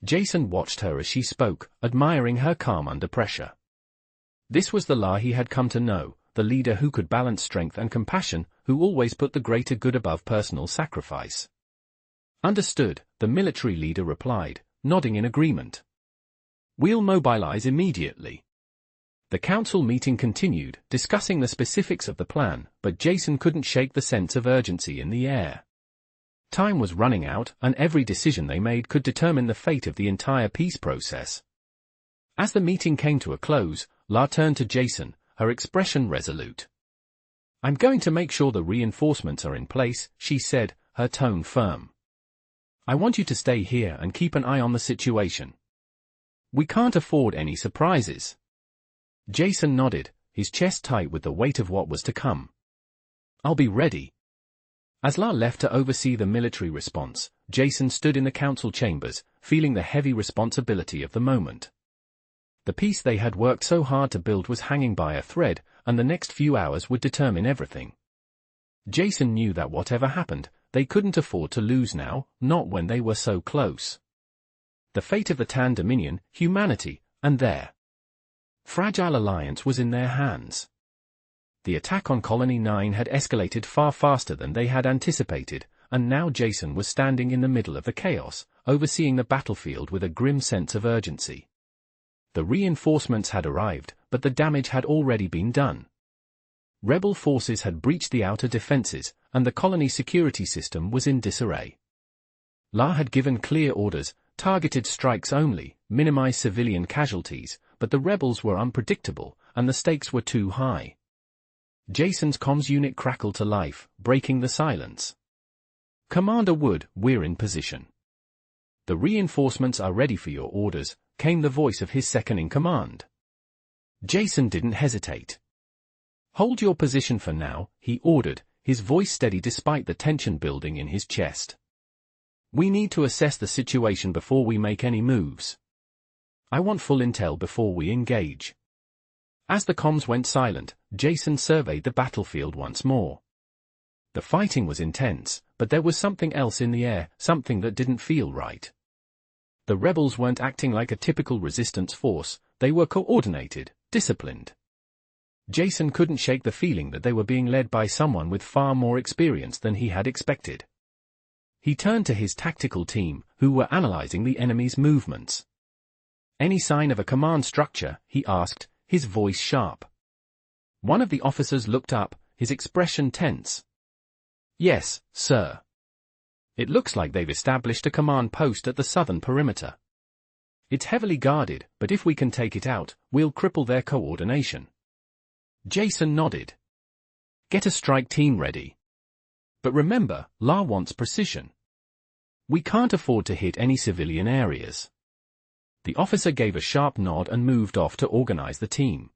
Jason watched her as she spoke, admiring her calm under pressure. This was the La he had come to know, the leader who could balance strength and compassion, who always put the greater good above personal sacrifice. "Understood," the military leader replied, nodding in agreement. "We'll mobilize immediately." The council meeting continued, discussing the specifics of the plan, but Jason couldn't shake the sense of urgency in the air. Time was running out, and every decision they made could determine the fate of the entire peace process. As the meeting came to a close, La turned to Jason, her expression resolute. "I'm going to make sure the reinforcements are in place," she said, her tone firm. "I want you to stay here and keep an eye on the situation. We can't afford any surprises." Jason nodded, his chest tight with the weight of what was to come. "I'll be ready." As La left to oversee the military response, Jason stood in the council chambers, feeling the heavy responsibility of the moment. The peace they had worked so hard to build was hanging by a thread, and the next few hours would determine everything. Jason knew that whatever happened, they couldn't afford to lose now, not when they were so close. The fate of the Tan Dominion, humanity, and their fragile alliance was in their hands. The attack on Colony 9 had escalated far faster than they had anticipated, and now Jason was standing in the middle of the chaos, overseeing the battlefield with a grim sense of urgency. The reinforcements had arrived, but the damage had already been done. Rebel forces had breached the outer defenses, and the colony security system was in disarray. La had given clear orders: targeted strikes only, minimize civilian casualties, but the rebels were unpredictable, and the stakes were too high. Jason's comms unit crackled to life, breaking the silence. "Commander Wood, we're in position. The reinforcements are ready for your orders," came the voice of his second-in-command. Jason didn't hesitate. "Hold your position for now," he ordered, his voice steady despite the tension building in his chest. "We need to assess the situation before we make any moves. I want full intel before we engage." As the comms went silent, Jason surveyed the battlefield once more. The fighting was intense, but there was something else in the air, something that didn't feel right. The rebels weren't acting like a typical resistance force, they were coordinated, disciplined. Jason couldn't shake the feeling that they were being led by someone with far more experience than he had expected. He turned to his tactical team, who were analyzing the enemy's movements. "Any sign of a command structure?" he asked, his voice sharp. One of the officers looked up, his expression tense. "Yes, sir. It looks like they've established a command post at the southern perimeter. It's heavily guarded, but if we can take it out, we'll cripple their coordination." Jason nodded. "Get a strike team ready. But remember, La wants precision. We can't afford to hit any civilian areas." The officer gave a sharp nod and moved off to organize the team.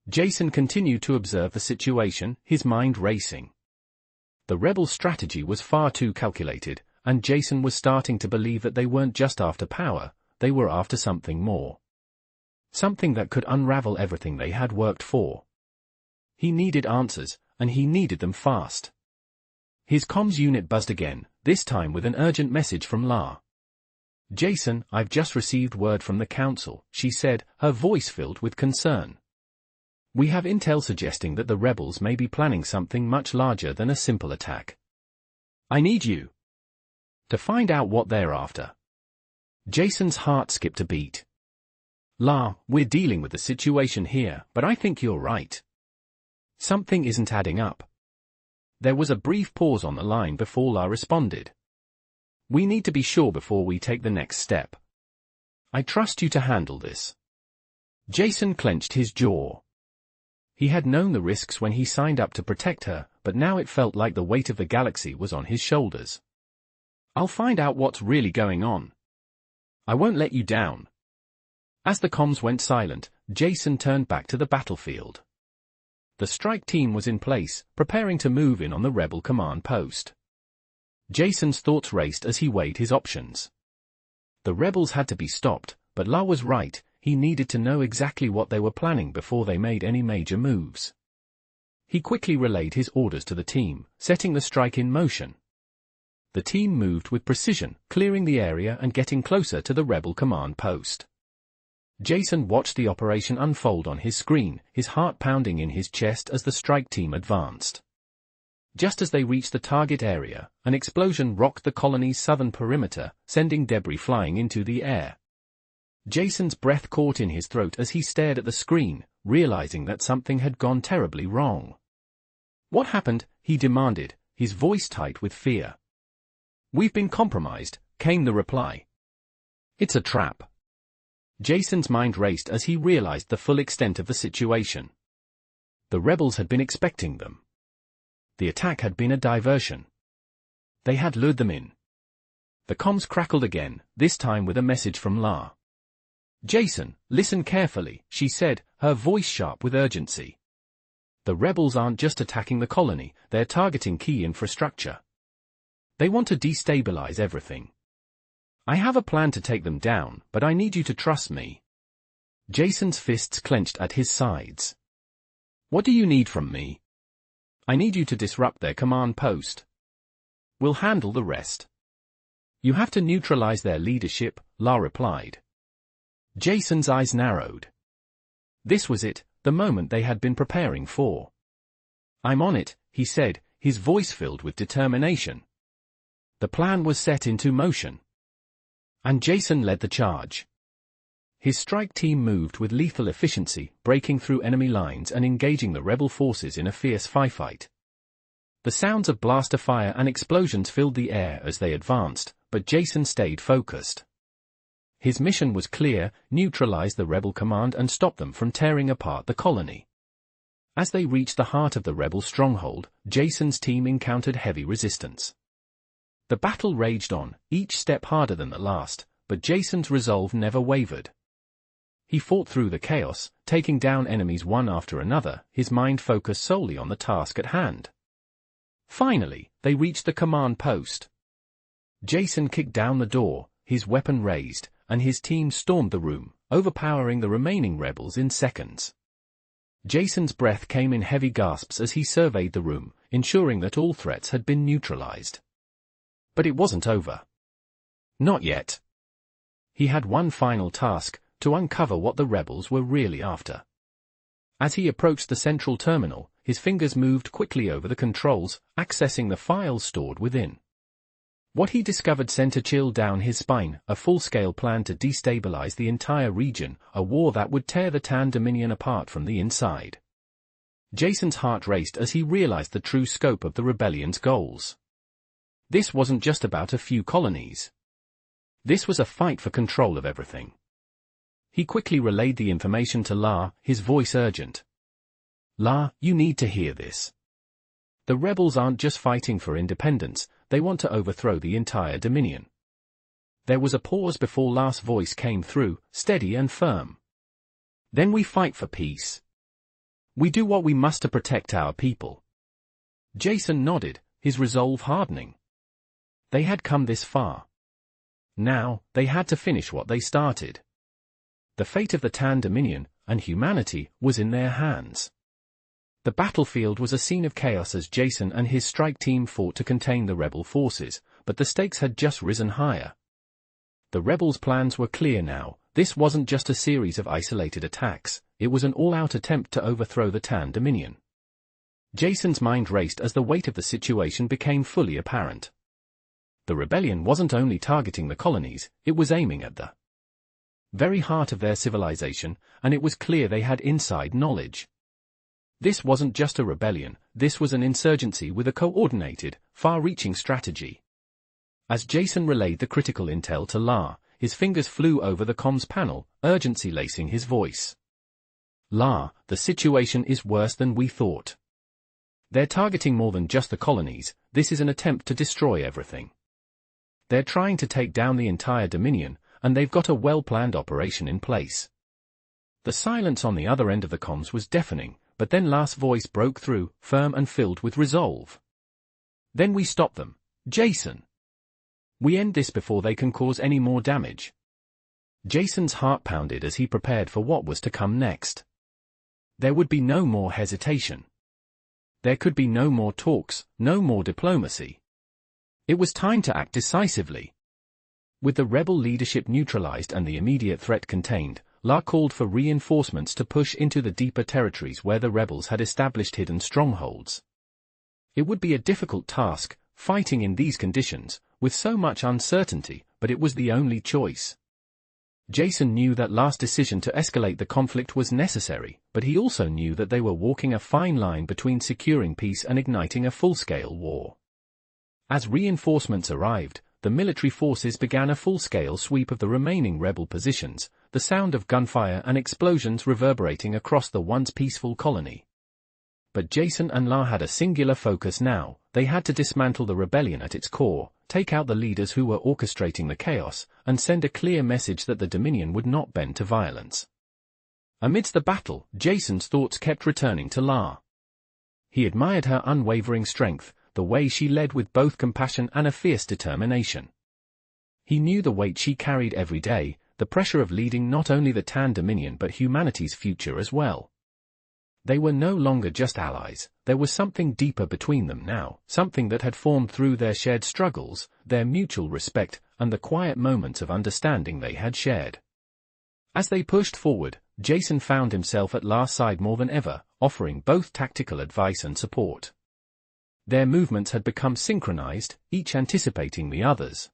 Jason continued to observe the situation, his mind racing. The rebel strategy was far too calculated, and Jason was starting to believe that they weren't just after power, they were after something more. Something that could unravel everything they had worked for. He needed answers, and he needed them fast. His comms unit buzzed again, this time with an urgent message from La. "Jason, I've just received word from the Council," she said, her voice filled with concern. "We have intel suggesting that the rebels may be planning something much larger than a simple attack. I need you to find out what they're after." Jason's heart skipped a beat. "La, we're dealing with the situation here, but I think you're right. Something isn't adding up." There was a brief pause on the line before La responded. "We need to be sure before we take the next step. I trust you to handle this." Jason clenched his jaw. He had known the risks when he signed up to protect her, but now it felt like the weight of the galaxy was on his shoulders. "I'll find out what's really going on. I won't let you down." As the comms went silent, Jason turned back to the battlefield. The strike team was in place, preparing to move in on the rebel command post. Jason's thoughts raced as he weighed his options. The rebels had to be stopped, but La was right, he needed to know exactly what they were planning before they made any major moves. He quickly relayed his orders to the team, setting the strike in motion. The team moved with precision, clearing the area and getting closer to the rebel command post. Jason watched the operation unfold on his screen, his heart pounding in his chest as the strike team advanced. Just as they reached the target area, an explosion rocked the colony's southern perimeter, sending debris flying into the air. Jason's breath caught in his throat as he stared at the screen, realizing that something had gone terribly wrong. "What happened?" he demanded, his voice tight with fear. "We've been compromised," came the reply. "It's a trap." Jason's mind raced as he realized the full extent of the situation. The rebels had been expecting them. The attack had been a diversion. They had lured them in. The comms crackled again, this time with a message from La. "Jason, listen carefully," she said, her voice sharp with urgency. "The rebels aren't just attacking the colony, they're targeting key infrastructure. They want to destabilize everything. I have a plan to take them down, but I need you to trust me." Jason's fists clenched at his sides. "What do you need from me?" "I need you to disrupt their command post. We'll handle the rest." "You have to neutralize their leadership," La replied. Jason's eyes narrowed. This was it, the moment they had been preparing for. "I'm on it," he said, his voice filled with determination. The plan was set into motion, and Jason led the charge. His strike team moved with lethal efficiency, breaking through enemy lines and engaging the rebel forces in a fierce firefight. The sounds of blaster fire and explosions filled the air as they advanced, but Jason stayed focused. His mission was clear: neutralize the rebel command and stop them from tearing apart the colony. As they reached the heart of the rebel stronghold, Jason's team encountered heavy resistance. The battle raged on, each step harder than the last, but Jason's resolve never wavered. He fought through the chaos, taking down enemies one after another, his mind focused solely on the task at hand. Finally, they reached the command post. Jason kicked down the door, his weapon raised, and his team stormed the room, overpowering the remaining rebels in seconds. Jason's breath came in heavy gasps as he surveyed the room, ensuring that all threats had been neutralized. But it wasn't over. Not yet. He had one final task: to uncover what the rebels were really after. As he approached the central terminal, his fingers moved quickly over the controls, accessing the files stored within. What he discovered sent a chill down his spine: a full-scale plan to destabilize the entire region, a war that would tear the Tan Dominion apart from the inside. Jason's heart raced as he realized the true scope of the rebellion's goals. This wasn't just about a few colonies. This was a fight for control of everything. He quickly relayed the information to La, his voice urgent. La, you need to hear this. The rebels aren't just fighting for independence, they want to overthrow the entire Dominion. There was a pause before La's voice came through, steady and firm. Then we fight for peace. We do what we must to protect our people. Jason nodded, his resolve hardening. They had come this far. Now, they had to finish what they started. The fate of the Tan Dominion, and humanity, was in their hands. The battlefield was a scene of chaos as Jason and his strike team fought to contain the rebel forces, but the stakes had just risen higher. The rebels' plans were clear now: this wasn't just a series of isolated attacks, it was an all-out attempt to overthrow the Tan Dominion. Jason's mind raced as the weight of the situation became fully apparent. The rebellion wasn't only targeting the colonies, it was aiming at the very heart of their civilization, and it was clear they had inside knowledge. This wasn't just a rebellion, this was an insurgency with a coordinated, far-reaching strategy. As Jason relayed the critical intel to La, his fingers flew over the comms panel, urgency lacing his voice. La, the situation is worse than we thought. They're targeting more than just the colonies, this is an attempt to destroy everything. They're trying to take down the entire Dominion, and they've got a well-planned operation in place. The silence on the other end of the comms was deafening, but then La's voice broke through, firm and filled with resolve. Then we stop them, Jason. We end this before they can cause any more damage. Jason's heart pounded as he prepared for what was to come next. There would be no more hesitation. There could be no more talks, no more diplomacy. It was time to act decisively. With the rebel leadership neutralized and the immediate threat contained, La called for reinforcements to push into the deeper territories where the rebels had established hidden strongholds. It would be a difficult task, fighting in these conditions, with so much uncertainty, but it was the only choice. Jason knew that La's decision to escalate the conflict was necessary, but he also knew that they were walking a fine line between securing peace and igniting a full-scale war. As reinforcements arrived, the military forces began a full-scale sweep of the remaining rebel positions, the sound of gunfire and explosions reverberating across the once peaceful colony. But Jason and La had a singular focus now: they had to dismantle the rebellion at its core, take out the leaders who were orchestrating the chaos, and send a clear message that the Dominion would not bend to violence. Amidst the battle, Jason's thoughts kept returning to La. He admired her unwavering strength, the way she led with both compassion and a fierce determination. He knew the weight she carried every day, the pressure of leading not only the Tan Dominion but humanity's future as well. They were no longer just allies, there was something deeper between them now, something that had formed through their shared struggles, their mutual respect, and the quiet moments of understanding they had shared. As they pushed forward, Jason found himself at La's side more than ever, offering both tactical advice and support. Their movements had become synchronized, each anticipating the other's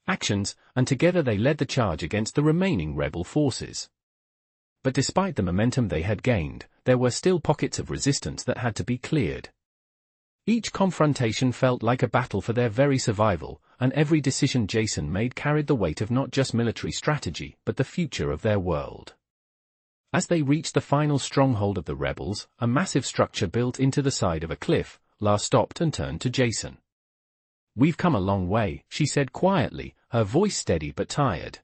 actions, and together they led the charge against the remaining rebel forces. But despite the momentum they had gained, there were still pockets of resistance that had to be cleared. Each confrontation felt like a battle for their very survival, and every decision Jason made carried the weight of not just military strategy but the future of their world. As they reached the final stronghold of the rebels, a massive structure built into the side of a cliff, La stopped and turned to Jason. "We've come a long way," she said quietly, her voice steady but tired.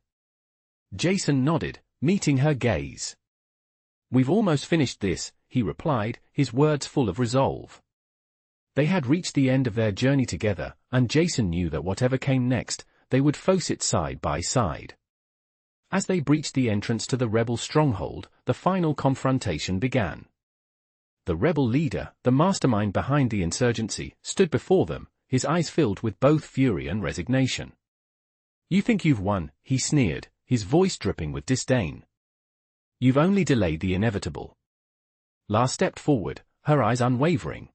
Jason nodded, meeting her gaze. "We've almost finished this," he replied, his words full of resolve. They had reached the end of their journey together, and Jason knew that whatever came next, they would face it side by side. As they breached the entrance to the rebel stronghold, the final confrontation began. The rebel leader, the mastermind behind the insurgency, stood before them, his eyes filled with both fury and resignation. "You think you've won," he sneered, his voice dripping with disdain. "You've only delayed the inevitable." La stepped forward, her eyes unwavering.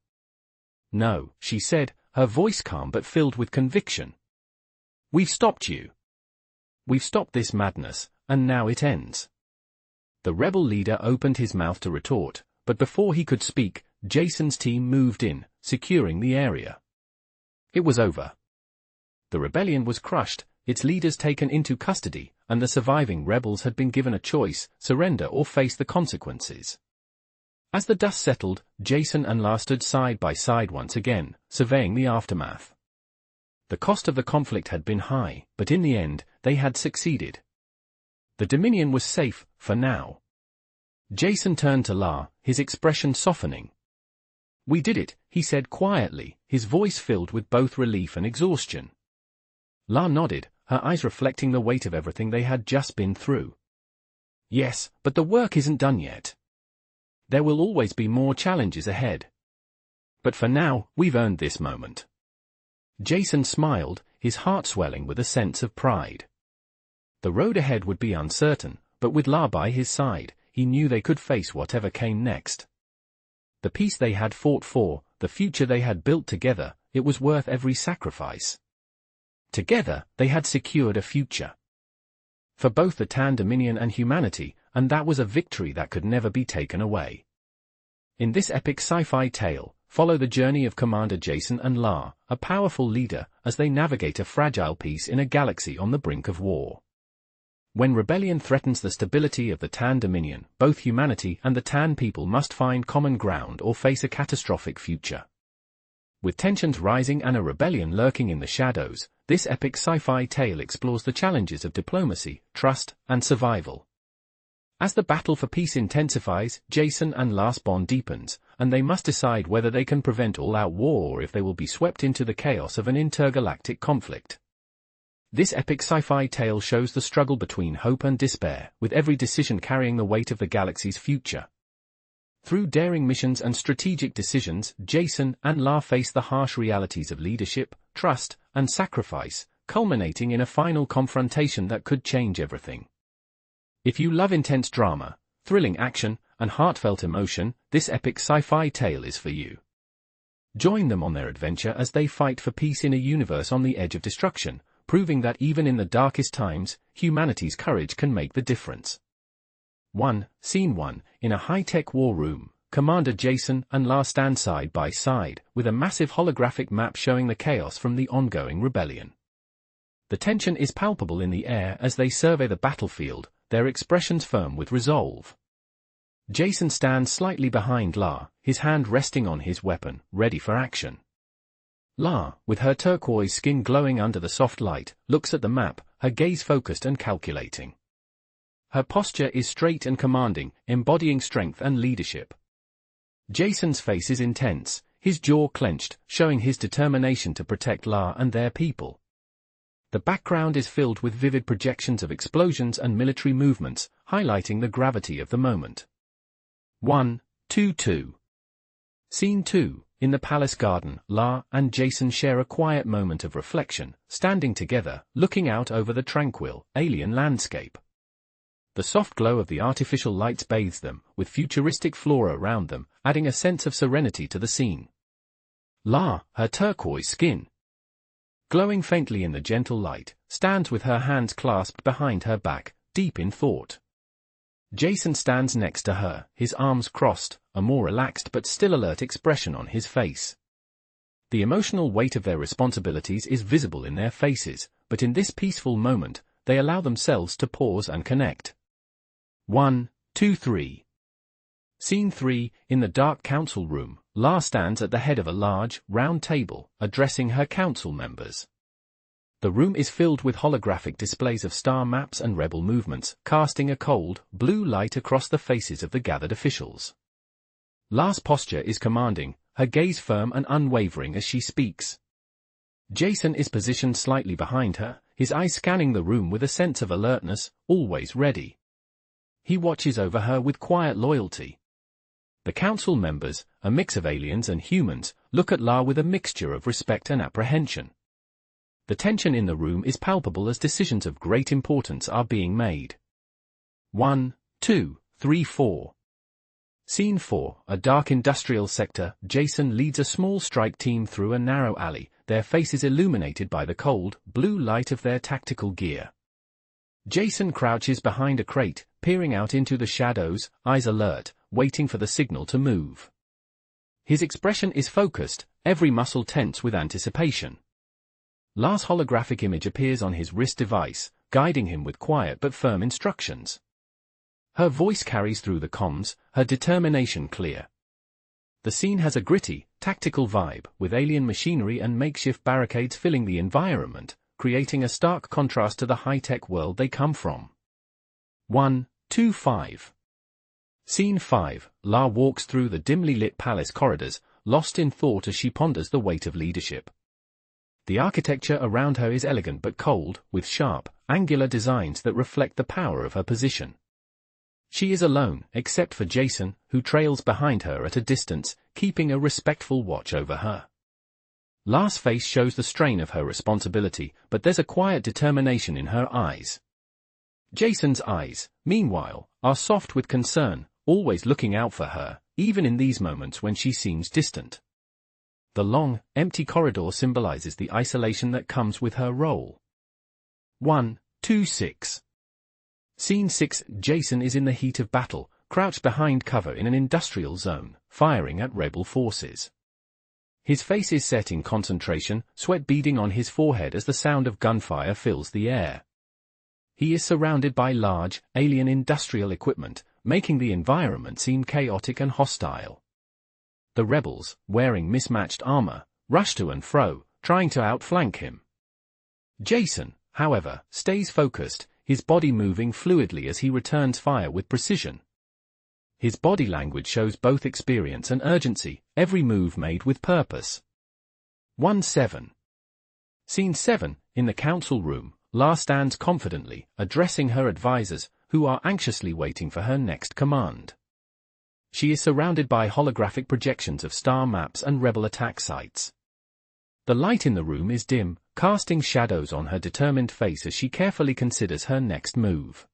"No," she said, her voice calm but filled with conviction. "We've stopped you. We've stopped this madness, and now it ends." The rebel leader opened his mouth to retort, but before he could speak, Jason's team moved in, securing the area. It was over. The rebellion was crushed, its leaders taken into custody, and the surviving rebels had been given a choice: surrender or face the consequences. As the dust settled, Jason and La stood side by side once again, surveying the aftermath. The cost of the conflict had been high, but in the end, they had succeeded. The Dominion was safe, for now. Jason turned to La, his expression softening. "We did it," he said quietly, his voice filled with both relief and exhaustion. La nodded, her eyes reflecting the weight of everything they had just been through. "Yes, but the work isn't done yet. There will always be more challenges ahead. But for now, we've earned this moment." Jason smiled, his heart swelling with a sense of pride. The road ahead would be uncertain, but with La by his side, he knew they could face whatever came next. The peace they had fought for, the future they had built together, it was worth every sacrifice. Together, they had secured a future for both the Tan Dominion and humanity, and that was a victory that could never be taken away. In this epic sci-fi tale, follow the journey of Commander Jason and La, a powerful leader, as they navigate a fragile peace in a galaxy on the brink of war. When rebellion threatens the stability of the Tan Dominion, both humanity and the Tan people must find common ground or face a catastrophic future. With tensions rising and a rebellion lurking in the shadows, this epic sci-fi tale explores the challenges of diplomacy, trust, and survival. As the battle for peace intensifies, Jason and La's bond deepens, and they must decide whether they can prevent all-out war or if they will be swept into the chaos of an intergalactic conflict. This epic sci-fi tale shows the struggle between hope and despair, with every decision carrying the weight of the galaxy's future. Through daring missions and strategic decisions, Jason and La face the harsh realities of leadership, trust, and sacrifice, culminating in a final confrontation that could change everything. If you love intense drama, thrilling action, and heartfelt emotion, this epic sci-fi tale is for you. Join them on their adventure as they fight for peace in a universe on the edge of destruction, proving that even in the darkest times, humanity's courage can make the difference. 1. Scene 1. In a high-tech war room, Commander Jason and La stand side by side, with a massive holographic map showing the chaos from the ongoing rebellion. The tension is palpable in the air as they survey the battlefield, their expressions firm with resolve. Jason stands slightly behind La, his hand resting on his weapon, ready for action. La, with her turquoise skin glowing under the soft light, looks at the map, her gaze focused and calculating. Her posture is straight and commanding, embodying strength and leadership. Jason's face is intense, his jaw clenched, showing his determination to protect La and their people. The background is filled with vivid projections of explosions and military movements, highlighting the gravity of the moment. 1-2-2. Scene 2. In the palace garden, La and Jason share a quiet moment of reflection, standing together, looking out over the tranquil, alien landscape. The soft glow of the artificial lights bathes them, with futuristic flora around them, adding a sense of serenity to the scene. La, her turquoise skin, glowing faintly in the gentle light, stands with her hands clasped behind her back, deep in thought. Jason stands next to her, his arms crossed, a more relaxed but still alert expression on his face. The emotional weight of their responsibilities is visible in their faces, but in this peaceful moment, they allow themselves to pause and connect. 1, 2, 3. Scene 3, in the dark council room, La stands at the head of a large, round table, addressing her council members. The room is filled with holographic displays of star maps and rebel movements, casting a cold, blue light across the faces of the gathered officials. La's posture is commanding, her gaze firm and unwavering as she speaks. Jason is positioned slightly behind her, his eyes scanning the room with a sense of alertness, always ready. He watches over her with quiet loyalty. The council members, a mix of aliens and humans, look at La with a mixture of respect and apprehension. The tension in the room is palpable as decisions of great importance are being made. 1, 2, 3, 4. Scene 4, a dark industrial sector. Jason leads a small strike team through a narrow alley, their faces illuminated by the cold, blue light of their tactical gear. Jason crouches behind a crate, peering out into the shadows, eyes alert, waiting for the signal to move. His expression is focused, every muscle tense with anticipation. La's holographic image appears on his wrist device, guiding him with quiet but firm instructions. Her voice carries through the comms, her determination clear. The scene has a gritty, tactical vibe, with alien machinery and makeshift barricades filling the environment, creating a stark contrast to the high-tech world they come from. 1, 2, 5. Scene 5, La walks through the dimly lit palace corridors, lost in thought as she ponders the weight of leadership. The architecture around her is elegant but cold, with sharp, angular designs that reflect the power of her position. She is alone, except for Jason, who trails behind her at a distance, keeping a respectful watch over her. La's face shows the strain of her responsibility, but there's a quiet determination in her eyes. Jason's eyes, meanwhile, are soft with concern, always looking out for her, even in these moments when she seems distant. The long, empty corridor symbolizes the isolation that comes with her role. 1, 2, 6. Scene 6, Jason is in the heat of battle, crouched behind cover in an industrial zone, firing at rebel forces. His face is set in concentration, sweat beading on his forehead as the sound of gunfire fills the air. He is surrounded by large, alien industrial equipment, making the environment seem chaotic and hostile. The rebels, wearing mismatched armor, rush to and fro, trying to outflank him. Jason, however, stays focused, his body moving fluidly as he returns fire with precision. His body language shows both experience and urgency, every move made with purpose. 1-7. Scene 7, in the council room, La stands confidently, addressing her advisors, who are anxiously waiting for her next command. She is surrounded by holographic projections of star maps and rebel attack sites. The light in the room is dim, casting shadows on her determined face as she carefully considers her next move.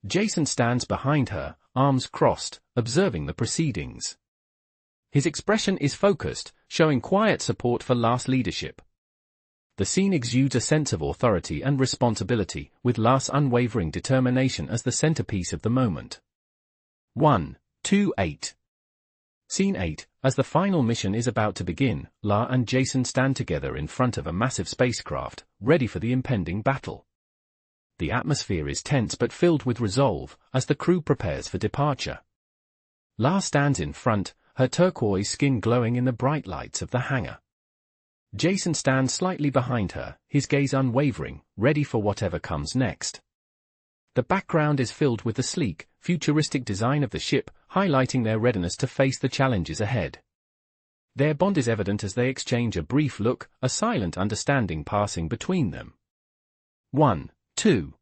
Jason stands behind her, arms crossed, observing the proceedings. His expression is focused, showing quiet support for La's leadership. The scene exudes a sense of authority and responsibility, with La's unwavering determination as the centerpiece of the moment. 1, 2, 8. Scene 8, as the final mission is about to begin, La and Jason stand together in front of a massive spacecraft, ready for the impending battle. The atmosphere is tense but filled with resolve, as the crew prepares for departure. La stands in front, her turquoise skin glowing in the bright lights of the hangar. Jason stands slightly behind her, his gaze unwavering, ready for whatever comes next. The background is filled with the sleek, futuristic design of the ship, highlighting their readiness to face the challenges ahead. Their bond is evident as they exchange a brief look, a silent understanding passing between them. 1, 2.